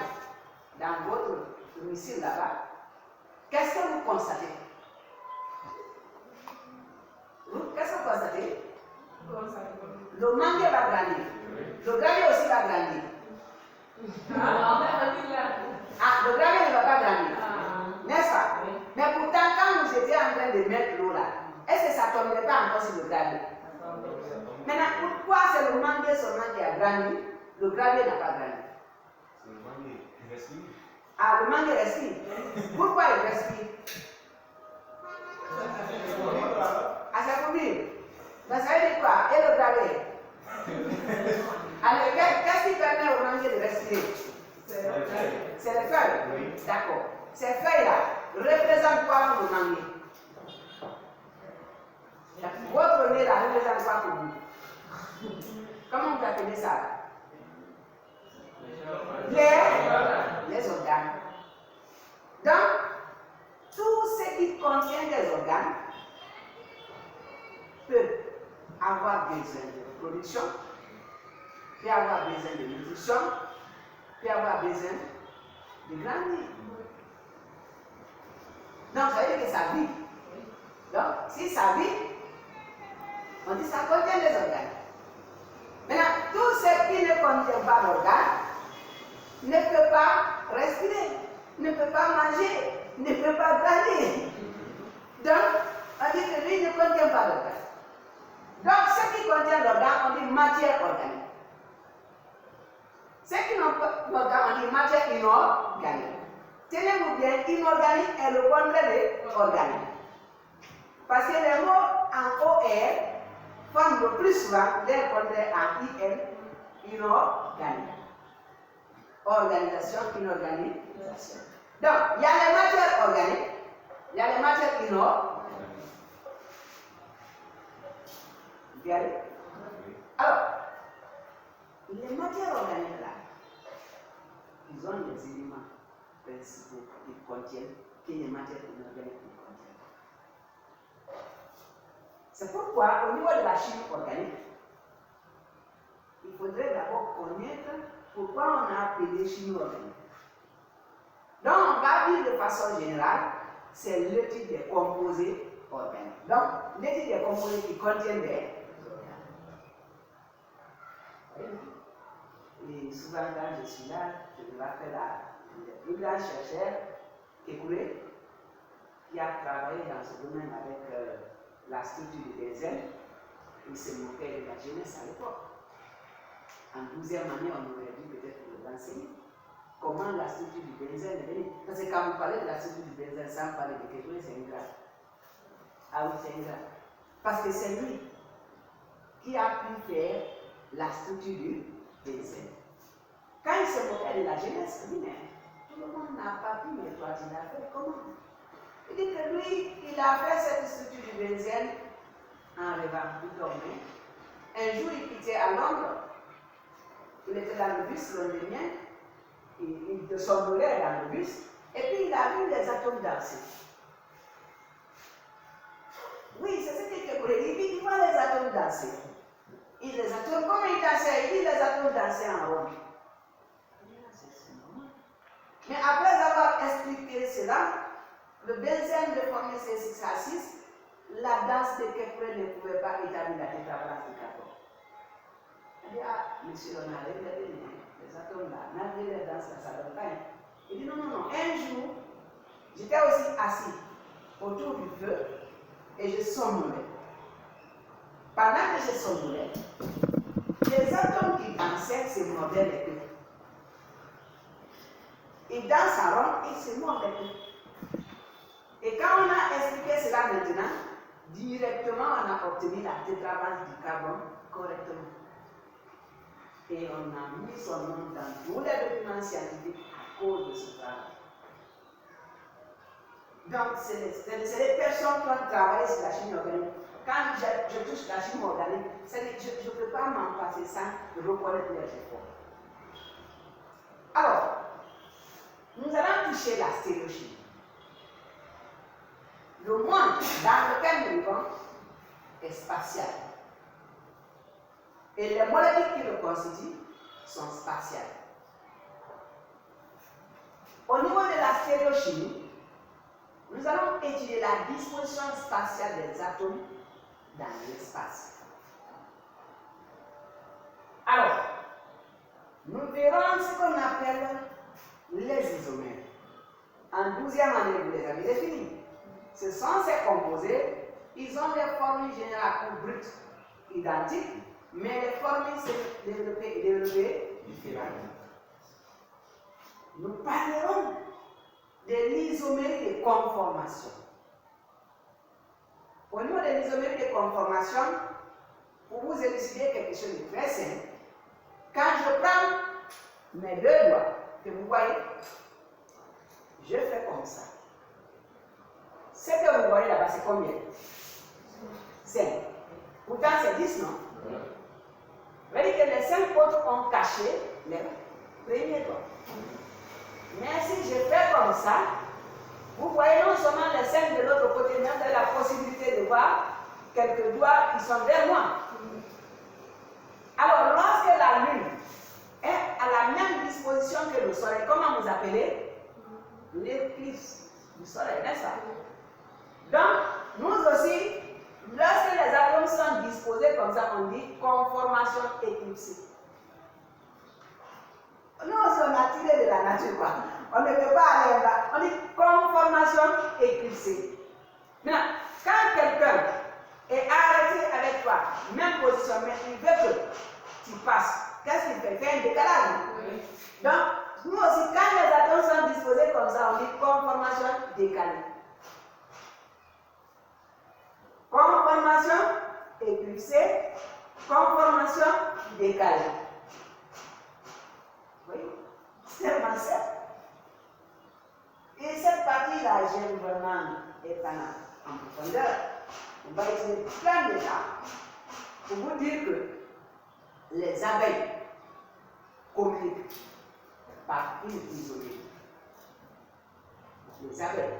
dans votre domicile là-bas, qu'est-ce que vous constatez? Qu'est-ce que vous constatez? Le manguier va grandir. Le gravier aussi va grandir. Le gravier ne va pas grandir. N'est-ce pas? Mais pourtant, quand nous étions en train de mettre l'eau là, est-ce que ça ne tomberait pas encore sur le gravier? Maintenant, pourquoi c'est le manguier seulement qui a grandi? Le gravier n'a pas grandi. C'est le manguier qui respire. Ah, le manguier respire. Pourquoi il respire? Ah, c'est pour vivre. Mais ça veut dire quoi? Et le gravier? Alors, qu'est-ce qui permet au manguier de respirer? C'est les feuilles. Oui. D'accord. Ces feuilles-là représentent quoi pour le manguier? Votre nez là représente quoi pour vous? Comment vous appelez ça? Les organes. Donc, tout ce qui contient des organes peut avoir besoin de reproduction, peut avoir besoin de nutrition, peut avoir besoin de grandir. Donc, ça veut dire que ça vit. Donc, si ça vit, on dit que ça contient des organes. Maintenant, tout ce qui ne contient pas d'organes ne peut pas respirer, ne peut pas manger, ne peut pas grandir. Donc, on dit que lui ne contient pas d'organes. Donc, ce qui contient l'organe, on dit matière organique. Ce qui n'ont pas d'organe, on dit matière inorganique. Tenez-vous bien, inorganique est le contraire de organique. Parce que les mots en OR forment le plus souvent les contraires en IN, inorganique. Organisation, inorganisation. Donc, il y a les matières organiques, il y a les matières inorganiques. Bien. Alors, les matières organiques là, ils ont des éléments principaux qu'ils contiennent que les matières inorganiques ne contiennent. C'est pourquoi, au niveau de la chimie organique, il faudrait d'abord connaître pourquoi on a appelé chimie organique. Donc, on va dire de façon générale, c'est l'étude des composés organiques. Donc, l'étude des composés qui contiennent des organiques. Et souvent, quand je suis là, je dois faire le plus grand chercheur, Kekouré, qui a travaillé dans ce domaine avec la structure du benzène. Il se moquait de la jeunesse à l'époque. En 12e année, on aurait dû peut-être le renseigner. Comment la structure du benzène est venue. Parce que quand vous parlez de la structure du benzène sans parler de Kekouré, c'est ingrat. Ah oui, c'est ingrat. Parce que c'est lui qui a pu faire la structure du benzène. Quand il se moquait de la jeunesse, il dit, mais tout le monde n'a pas pu, mais toi tu l'as fait comment? Il dit que lui, il a fait cette structure du benzène en rêvant, il dormait. Un jour, il quittait à Londres. Il était dans le bus londonien. Il somnolait dans le bus. Et puis, il a vu les atomes danser. Oui, c'est ce qu'il voulait. Il dit, il voit les atomes danser. les atomes, comment ils dansaient? Il dit les atomes dansaient en rond. Mais après avoir expliqué cela, le benzène de former C6H6, la danse de Kepler ne pouvait pas établir la tétrabranche de carbone. Il dit, ah, monsieur, on a regardé les atomes là, malgré les danses, ça donne pas. Il dit, non, non, non. Un jour, j'étais aussi assis autour du feu et je somnolais. Pendant que je somnolais, les atomes qui dansaient se mordaient les queues. Ils dansent en rond et se mordent les queues. Et quand on a expliqué cela maintenant, directement on a obtenu la tétrabranche du carbone correctement. Et on a mis son nom dans tous les documents scientifiques à cause de ce travail. Donc, c'est les personnes qui ont travaillé sur la chimie organique. Quand je touche la chimie organique, je ne peux pas m'en passer sans reconnaître les efforts. Alors, nous allons toucher la stéréochimie. Le monde dans lequel nous vivons est spatial. Et les molécules qui le constituent sont spatiales. Au niveau de la stéréochimie, nous allons étudier la disposition spatiale des atomes dans l'espace. Alors, nous verrons ce qu'on appelle les isomères. En 12e année, vous les avez définis. Ce sont ces composés, ils ont des formules générales ou brutes identiques, mais les formules se développées différemment. Nous parlerons de l'isomérie de conformation. Au niveau de l'isomérie de conformation, pour vous élucider quelque chose de très simple, quand je prends mes deux doigts, que vous voyez, je fais comme ça. Ce que vous voyez là-bas, c'est combien? 5. Pourtant, c'est 10, non? Vous voyez que les 5 autres ont caché les premiers doigts. Mais si je fais comme ça, vous voyez non seulement les 5 de l'autre côté, mais vous avez la possibilité de voir quelques doigts qui sont vers moi. Alors, lorsque la Lune est à la même disposition que le Soleil, comment vous appelez? L'éclipse du Soleil, n'est-ce pas? Donc, nous aussi, lorsque les atomes sont disposés comme ça, on dit conformation éclipsée. Nous aussi, on a tiré de la nature, quoi. On ne peut pas aller là. On dit conformation éclipsée. Maintenant, quand quelqu'un est arrêté avec toi, même position, mais il veut que tu passes, qu'est-ce qu'il fait? Il fait un décalage. Oui. Donc, nous aussi, quand les atomes sont disposés comme ça, on dit conformation décalée. Conformation éclipsée, conformation décalée. Oui, c'est tellement simple. Et cette partie-là, j'aime vraiment être en profondeur. On va utiliser plein de temps pour vous dire que les abeilles communiquent par une isomérie. Les abeilles,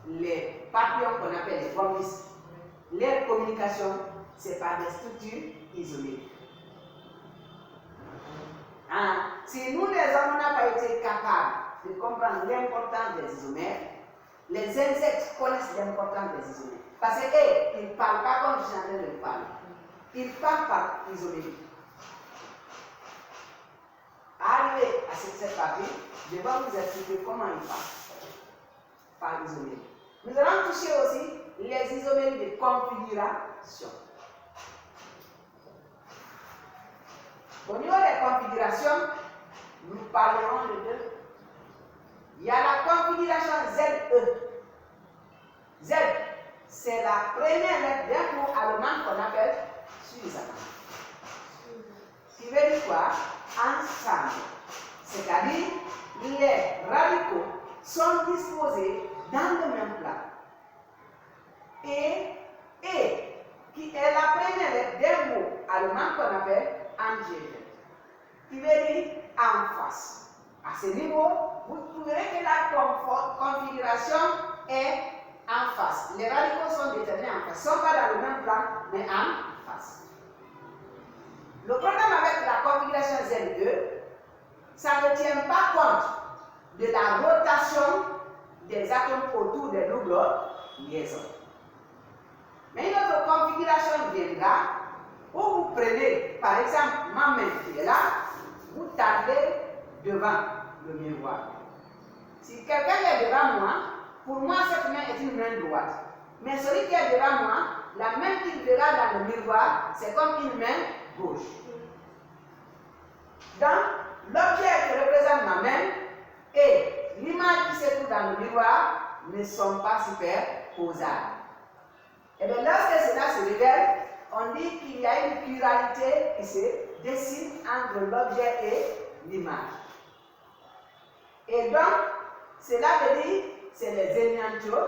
les papillons qu'on appelle les fourmis, leur communication, c'est par des structures isomériques. Si nous, les hommes, n'avons pas été capables de comprendre l'importance des isomères, les insectes connaissent l'importance des isomères. Parce qu'ils ne parlent pas comme je suis en train de le parler. Ils parlent par isomérie. Arrivé à cette partie, je vais vous expliquer comment ils parlent par isomérie. Nous allons toucher aussi les isoméries de configuration. Au niveau des configurations, nous parlerons de deux. Il y a la configuration ZE. Z, c'est la première lettre d'un mot allemand qu'on appelle zusammen. Qui veut dire quoi? Ensemble. C'est-à-dire, les radicaux sont disposés dans le même plan. Et, qui est la première lettre d'un mot allemand qu'on appelle angegel, qui veut dire en face. À ce niveau, vous trouverez que la configuration est en face. Les radicaux sont déterminés en face. Ils ne sont pas dans le même plan, mais en face. Le problème avec la configuration Z2, ça ne tient pas compte de la rotation des atomes autour des doubles liaisons. Mais une autre configuration viendra où vous prenez, par exemple, ma main qui est là, vous tardez devant le miroir. Si quelqu'un est devant moi, pour moi, cette main est une main droite. Mais celui qui est devant moi, la main qu'il verra dans le miroir, c'est comme une main gauche. Donc, l'objet qui représente ma main et l'image qui se trouve dans le miroir ne sont pas superposables. Et bien, lorsque cela se révèle, on dit qu'il y a une pluralité qui se dessine entre l'objet et l'image. Et donc, cela veut dire que c'est les énéantiomères.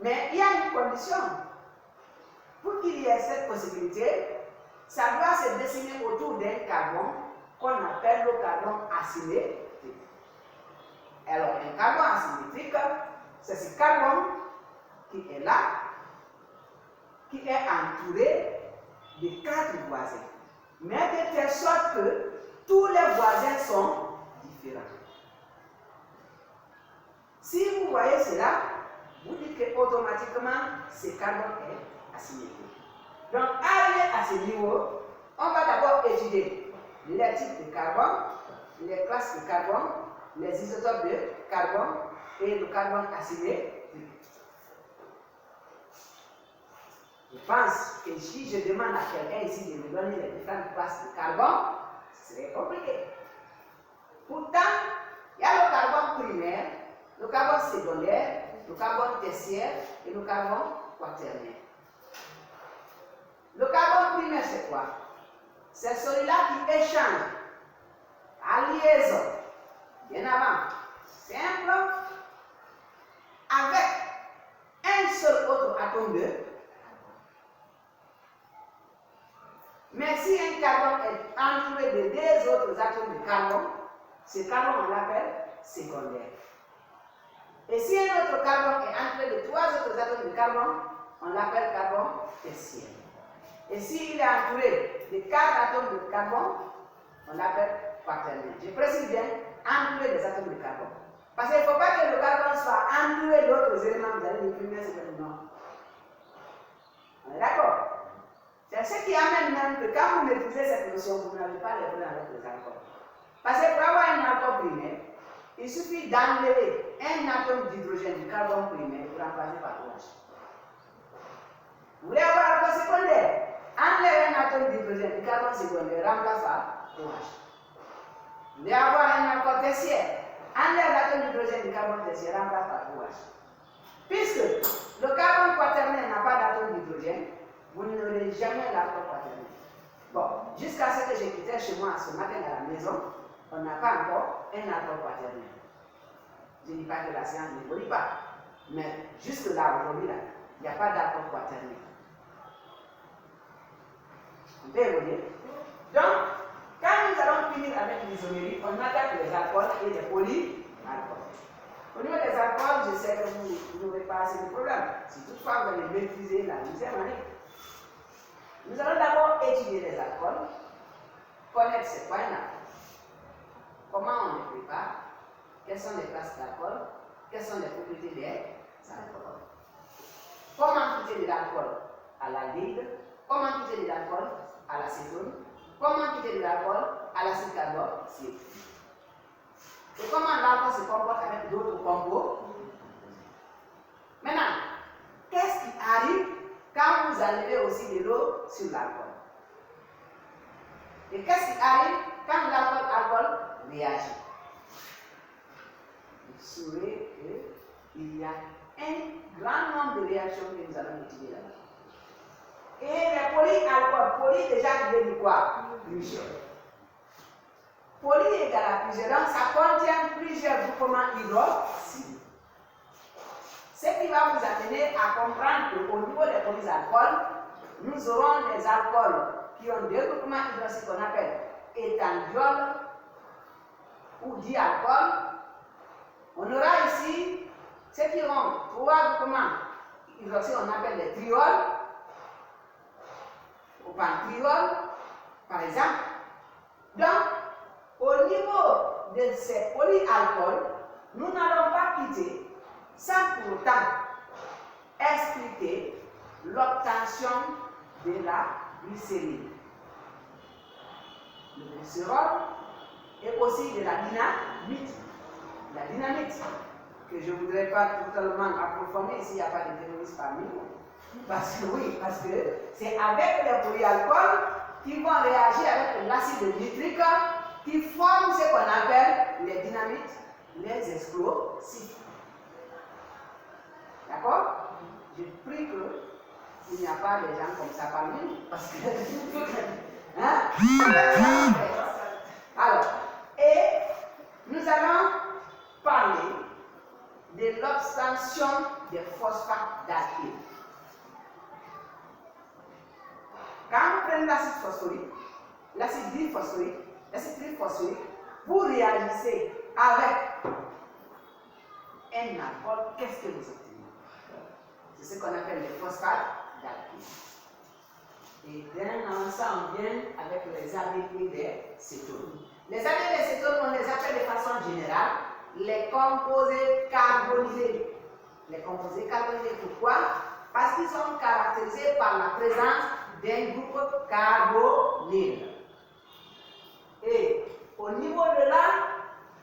Mais il y a une condition. Pour qu'il y ait cette possibilité, ça doit se dessiner autour d'un carbone qu'on appelle le carbone asymétrique. Alors, un carbone asymétrique, c'est ce carbone qui est là, qui est entouré de 4 voisins. Mais de telle sorte que tous les voisins sont différents. Si vous voyez cela, vous dites qu'automatiquement, ce carbone est asymétrique. Donc, arrivé à ce niveau, on va d'abord étudier les types de carbone, les classes de carbone, les isotopes de carbone et le carbone asymétrique. Je pense que si je demande à quelqu'un ici de me donner les différentes classes de carbone, ce serait compliqué. Pourtant, il y a le carbone primaire, le carbone secondaire, le carbone tertiaire et le carbone quaternaire. Le carbone primaire, c'est quoi? C'est celui-là qui échange à liaison, bien avant, simple, avec un seul autre atome de carbone. Mais si un carbone est entouré de 2 autres atomes de carbone, ce carbone on l'appelle secondaire. Et si un autre carbone est entouré de 3 autres atomes de carbone, on l'appelle carbone tertiaire. Et s'il est entouré de 4 atomes de carbone, on l'appelle quaternaire. Je précise bien, entouré des atomes de carbone. Parce qu'il ne faut pas que le carbone soit entouré d'autres éléments, vous allez définir ce que non. On est d'accord? C'est ce qui amène même que quand vous maîtrisez cette notion, vous n'avez pas les problèmes avec les alcools. Parce que pour avoir un alcool primaire, il suffit d'enlever un atome d'hydrogène du carbone primaire pour remplacer par OH. Vous voulez avoir un alcool secondaire? Enlève un atome d'hydrogène du carbone secondaire, remplace par OH. Vous voulez avoir un alcool tertiaire? Enlève l'atome d'hydrogène du carbone tertiaire, remplace par OH. Puisque le carbone quaternaire n'a pas d'atome d'hydrogène, vous n'aurez jamais l'alcool quaternaire. Bon, jusqu'à ce que j'ai quitté chez moi ce matin à la maison, on n'a pas encore un alcool quaternaire. Je ne dis pas que la science n'évolue pas, mais jusque là, aujourd'hui, il n'y a pas d'alcool quaternaire. On peut évoluer. Donc, quand nous allons finir avec l'isomérie, on attaque les alcools et les polyalcools. Au niveau des alcools, je sais que vous n'aurez pas assez de problèmes. Si toutefois vous allez maîtriser la 10e année. Nous allons d'abord étudier les alcools, connaître c'est quoi un alcool, comment on les prépare, quelles sont les classes d'alcool, quelles sont les propriétés des alcools. Comment quitter de l'alcool à l'aldéhyde, comment quitter de l'alcool à l'acétone, comment quitter de l'alcool à l'acide carboxylique. Et comment l'alcool se comporte avec d'autres composés. Maintenant, qu'est-ce qui arrive quand vous enlevez aussi de l'eau sur l'alcool? Et qu'est-ce qui arrive quand l'alcool réagit? Vous saurez qu'il y a un grand nombre de réactions que nous allons étudier là-bas. Et les polyalcools, poly déjà veut dire quoi? Plusieurs. Poly égale à plusieurs, donc ça contient plusieurs groupements hydroxydes. Ce qui va vous amener à comprendre qu'au niveau des polyalcools, nous aurons des alcools qui ont 2 groupements hydroxydes qu'on appelle éthandiol ou dialcool. On aura ici ceux qui ont 3 groupements hydroxydes, on appelle les triols. au pantriol, par exemple. Donc, au niveau de ces polyalcools, nous n'allons pas quitter sans pour autant expliquer l'obtention de la glycérine. Le glycérol et aussi de la dynamite. La dynamite, que je ne voudrais pas totalement approfondir s'il n'y a pas de terroristes parmi nous. Parce que c'est avec les polyalcools qui vont réagir avec l'acide nitrique qui forment ce qu'on appelle les dynamites, les explosifs. D'accord? Je prie qu'il n'y a pas des gens comme ça parmi nous. Parce que. Hein? Alors, et nous allons parler de l'obtention des phosphates d'alkyle. Quand vous prenez l'acide phosphorique, l'acide triphosphorique, vous réagissez avec un alcool, qu'est-ce que vous obtenez? C'est ce qu'on appelle les phosphates d'alkyle. Et dans ça, on vient avec les ADP des cétones. Les ADP des cétones, on les appelle de façon générale les composés carbonisés. Les composés carbonisés, pourquoi? Parce qu'ils sont caractérisés par la présence d'un groupe carbonyle. Et au niveau de là,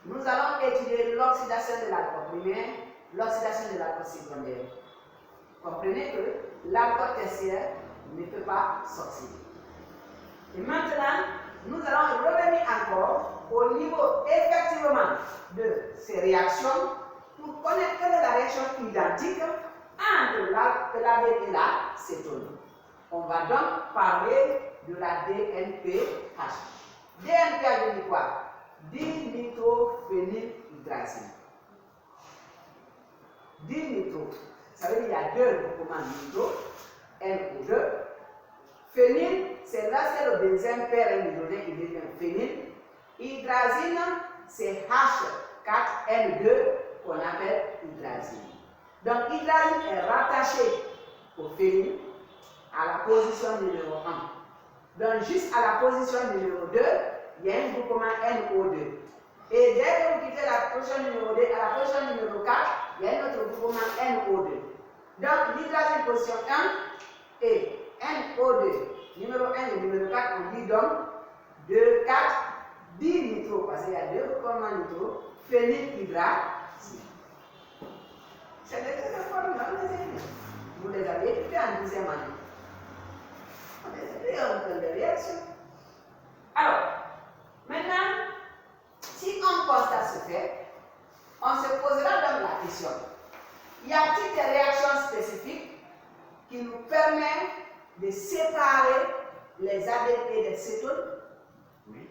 nous allons étudier l'oxydation de l'alcool primaire, l'oxydation de l'alcool secondaire. Comprenez que l'alcool tertiaire ne peut pas s'oxyder. Et maintenant, nous allons revenir encore au niveau effectivement de ces réactions pour connaître quelle est la réaction identique entre l'ADP et la cétone. On va donc parler de la DNPH. DNPH veut dire quoi? Dinitrophénylhydrazine. Dinitro, ça veut dire qu'il y a deux groupements nitro, NO2. Phényl, c'est lorsque le benzène perd un hydrogène, il devient phényl. Hydrazine, c'est H4N2 qu'on appelle hydrazine. Donc, hydrazine est rattachée au phényl à la position numéro 1. Donc, juste à la position numéro 2, il y a un groupement NO2. Et dès que vous quittez la position numéro 2, à la position numéro 4, il y a un autre groupement NO2. Donc, l'hydrazine position 1 et NO2 numéro 1 et numéro 4, on dit donc 2, 4, dinitro, parce qu'il y a deux groupements nitro, phénylhydrazine. C'est des choses importantes dans les études. Vous les avez étudiées en 10e année. On les a étudiées en plan de réaction. Alors, maintenant, si on constate ce fait, on se posera donc la question. Y a-t-il des réactions spécifiques qui nous permettent de séparer les ADP des cétones? Oui.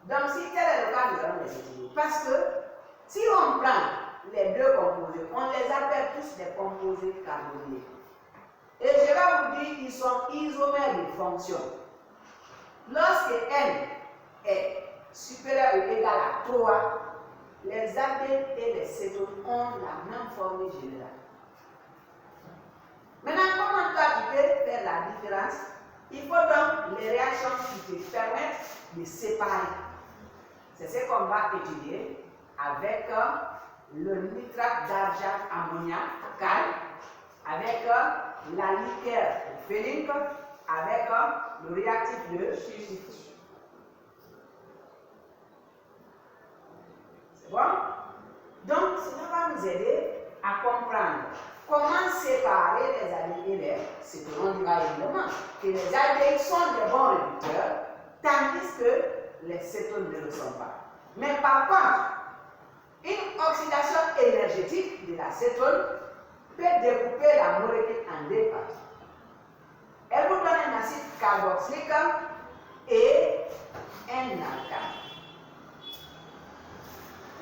Donc, si tel est le cas, nous allons les étudier. Parce que si on prend les deux composés, on les appelle tous des composés carbonés. Et je vais vous dire qu'ils sont isomères de fonction. Lorsque N est supérieur ou égal à 3, les ADP et les cétones ont la même formule générale. Maintenant, comment toi tu peux faire la différence? Il faut donc les réactions qui te permettent de séparer. C'est ce qu'on va étudier avec le nitrate d'argent ammoniacal, avec la liqueur phénique, avec le réactif de chiffre. C'est bon? Donc, cela va nous aider à comprendre comment séparer les ADP et les cétones. On dira évidemment que les ADP sont des bons réducteurs, tandis que les cétones ne le sont pas. Mais par contre, une oxydation énergétique de la cétone peut découper la molécule en deux parties. Elle vous donne un acide carboxylique et un alcane.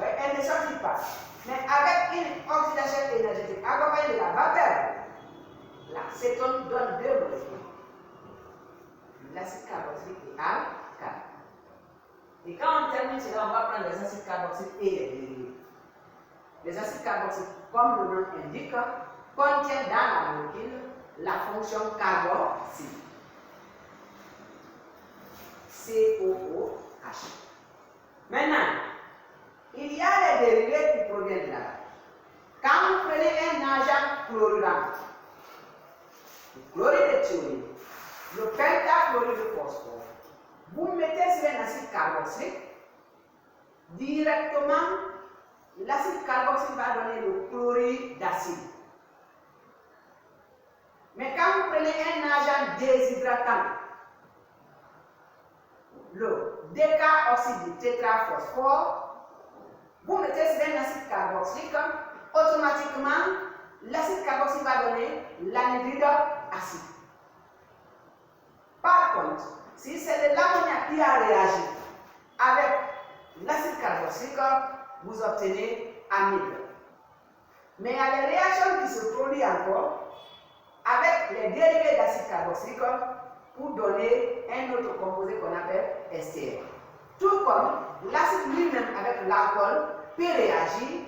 Elle ne s'oxyde pas. Mais avec une oxydation énergétique accompagnée de la vapeur, la cétone donne deux molécules. L'acide carboxylique et alcane. Et quand on termine cela, on va prendre les acides carboxyliques et les dérivés. Les acides carboxyliques, comme le nom indique, contiennent dans la molécule la fonction carboxyle. COOH. Maintenant, il y a les dérivés qui proviennent de là. Quand vous prenez un agent chlorurant, le chlorure de thiolide, le pentachlorure de phosphore, vous mettez sur un acide carboxylique, directement, l'acide carboxylique va donner le chlorure d'acide. Mais quand vous prenez un agent déshydratant, le décaoxyde du tétraphosphore, vous mettez sur un acide carboxylique, automatiquement, l'acide carboxylique va donner l'anhydride acide. Par contre, si c'est de l'ammoniac qui a réagi avec l'acide carboxylique, vous obtenez amide. Mais il y a des réactions qui se produisent encore avec les dérivés d'acide carboxylique pour donner un autre composé qu'on appelle ester. Tout comme l'acide lui-même avec l'alcool peut réagir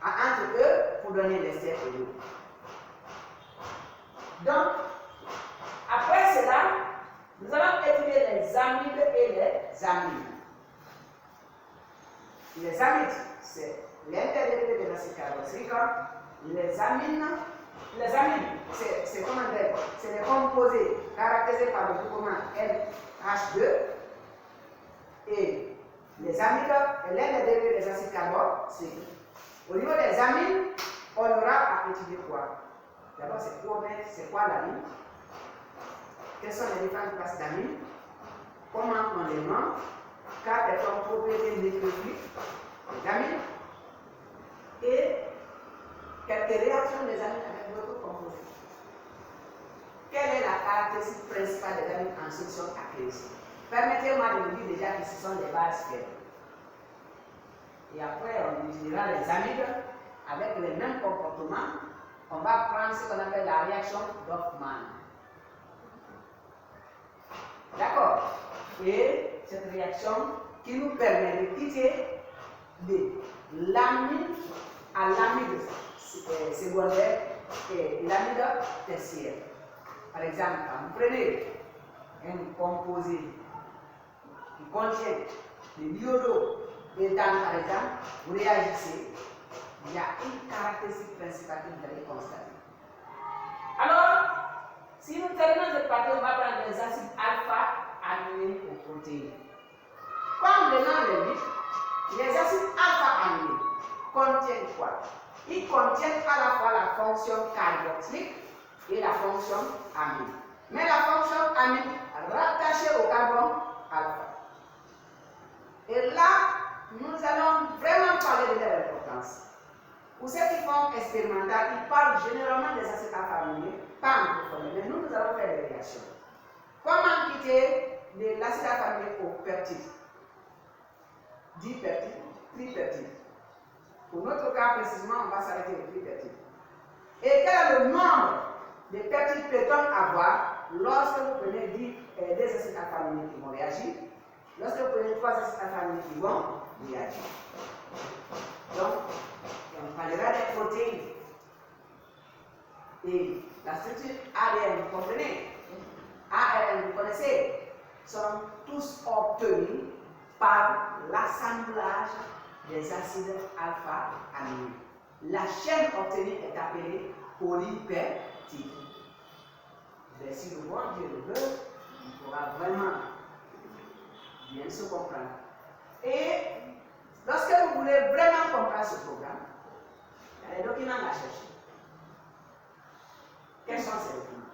entre eux pour donner l'ester et l'eau. Donc, après cela, nous allons étudier les amides et les amines. Les amides, c'est l'interdérivé de l'acide carboxylique. Les amines, c'est comment dire, c'est des composés caractérisés par le groupement NH2. Et les amides, l'un des dérivés des acides carboxyliques. Au niveau des amines, on aura à étudier quoi? D'abord, c'est quoi l'amine? Quelles sont les différentes classes d'amines? Comment on les nomme? Car elles sont propriétés nucléiques des amines. Et quelques réactions des amines avec d'autres composés. Quelle est la caractéristique principale des amines en solution aqueuse? Permettez-moi de vous dire déjà que ce sont des bases faibles. Et après, on utilisera les amides avec les mêmes comportements. On va prendre ce qu'on appelle la réaction d'Hoffmann. D'accord? Et cette réaction qui nous permet de quitter de l'amide à l'amide secondaire et l'amide tertiaire. Par exemple, quand vous prenez un composé qui contient de l'iodo d'éthane, par exemple, vous réagissez, il y a une caractéristique principale que vous allez constater. Alors, si nous terminons cette partie, on va prendre les acides alpha-aminés aux protéines. Comme le nom l'indique, les acides alpha-aminés contiennent quoi? Ils contiennent à la fois la fonction carboxylique et la fonction amine. Mais la fonction amine rattachée au carbone alpha. Et là, nous allons vraiment parler de leur importance. Pour ceux qui font expérimental, ils parlent généralement des acides alpha-aminés, pas en profondeur, mais nous allons faire des réactions. Comment quitter de l'acide alpha-aminé au peptide? Dipeptide, tripeptide. Pour notre cas précisément, on va s'arrêter au tripeptide. Et quel est le nombre de peptides peut-on avoir lorsque vous prenez des acides alpha-aminés qui vont réagir? Lorsque vous prenez 3 acides alpha-aminés qui vont réagir. Donc, on parlera des protéines. Et la structure ADN, vous comprenez? ARN, vous connaissez, sont tous obtenus par l'assemblage des acides alpha-aminés. La chaîne obtenue est appelée polypeptide. Mais si le bon Dieu le veut, il pourra vraiment bien se comprendre. Et lorsque vous voulez vraiment comprendre ce programme, il y a des documents à chercher. Quels sont ces documents?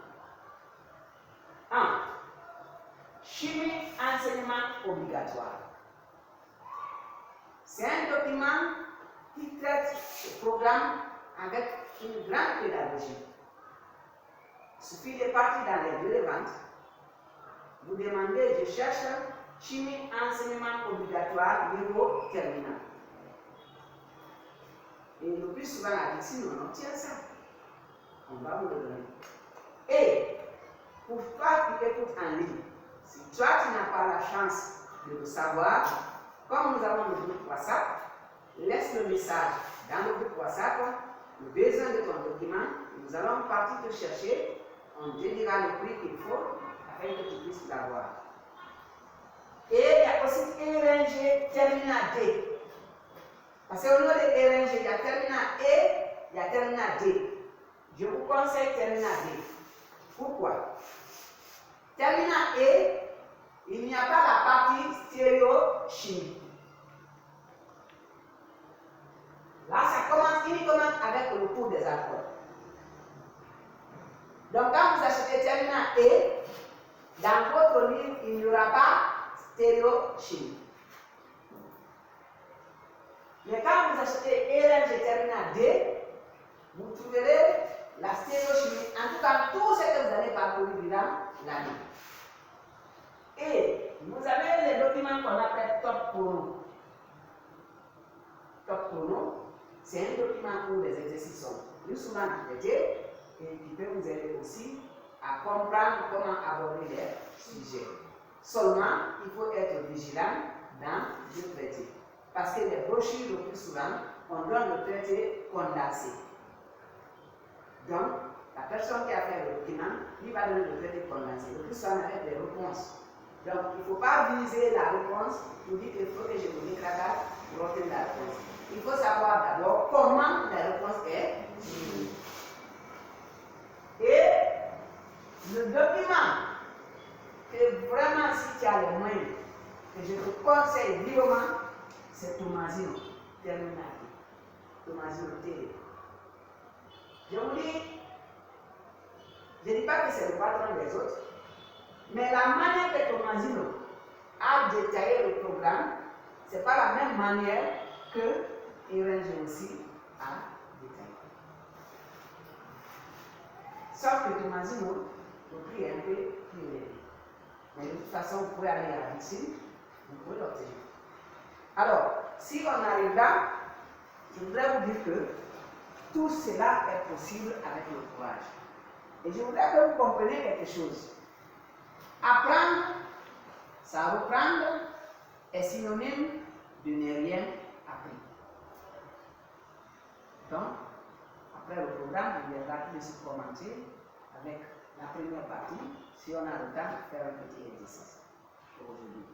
1. Chimie, enseignement obligatoire. C'est un document qui traite ce programme avec une grande pédagogie. Il suffit de partir dans les deux ventes. Vous demandez, je cherche chimie, enseignement obligatoire, niveau terminal. Et le plus souvent, la dictine, on obtient ça. On va vous le donner. Et pour toi qui écoutes en ligne, si toi tu n'as pas la chance de le savoir, comme nous avons le groupe WhatsApp, laisse le message dans le groupe WhatsApp, le besoin de ton document, et nous allons partir te chercher, on te dira le prix qu'il faut, afin que tu puisses l'avoir. Et il y a aussi E rangé terminé à D. Parce qu'au nom de E rangé, il y a terminé à E, il y a terminé à D. Je vous conseille terminé à D. Pourquoi? Terminé à E, il n'y a pas la partie stéréochimie. Là, ça commence uniquement avec le cours des alcools. Donc, quand vous achetez terminé à E, dans votre livre, il n'y aura pas stéréochimie. Mais quand vous achetez ERG terminé à D, vous trouverez la stéréochimie. En tout cas, tout ce que vous allez parcourir durant l'année. Et vous avez les documents qu'on appelle Top Chrono. Top Chrono, c'est un document où les exercices sont plus souvent traités et qui peut vous aider aussi à comprendre comment aborder les sujets. Seulement, il faut être vigilant dans le traité. Parce que les brochures, le plus souvent, on donne le traité condensé. Donc, la personne qui a fait le document, lui va donner le traité condensé. Le plus souvent, avec des réponses. Donc, il ne faut pas viser la réponse pour dire qu'il faut que je vous éclate pour obtenir la réponse. Il faut savoir d'abord comment la réponse est. Et le document que vraiment, si tu as les moyens, que je te conseille vivement, c'est Tommasino, terminal. Tommasino télé. Je vous dis, je ne dis pas que c'est le patron des autres, mais la manière que Tommasino a détaillé le programme, ce n'est pas la même manière que Erenge aussi a détaillé. Sauf que Tommasino, le prix est un peu plus élevé. Mais de toute façon, vous pouvez aller à la victime, vous pouvez l'obtenir. Alors, si on arrive là, je voudrais vous dire que tout cela est possible avec le courage. Et je voudrais que vous compreniez quelque chose. Apprendre, ça reprendre, est synonyme de ne rien appris. Donc, après le programme, on viendra tout de suite commenter avec la première partie, si on a le temps de faire un petit exercice aujourd'hui.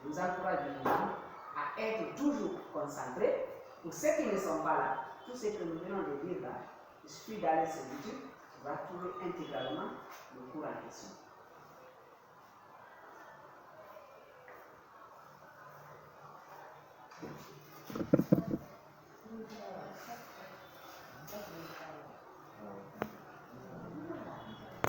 Je vous encourage à être toujours concentré. Pour ceux qui ne sont pas là, tout ce que nous venons de dire là, il suffit d'aller sur YouTube, tu vas trouver intégralement le cours en question.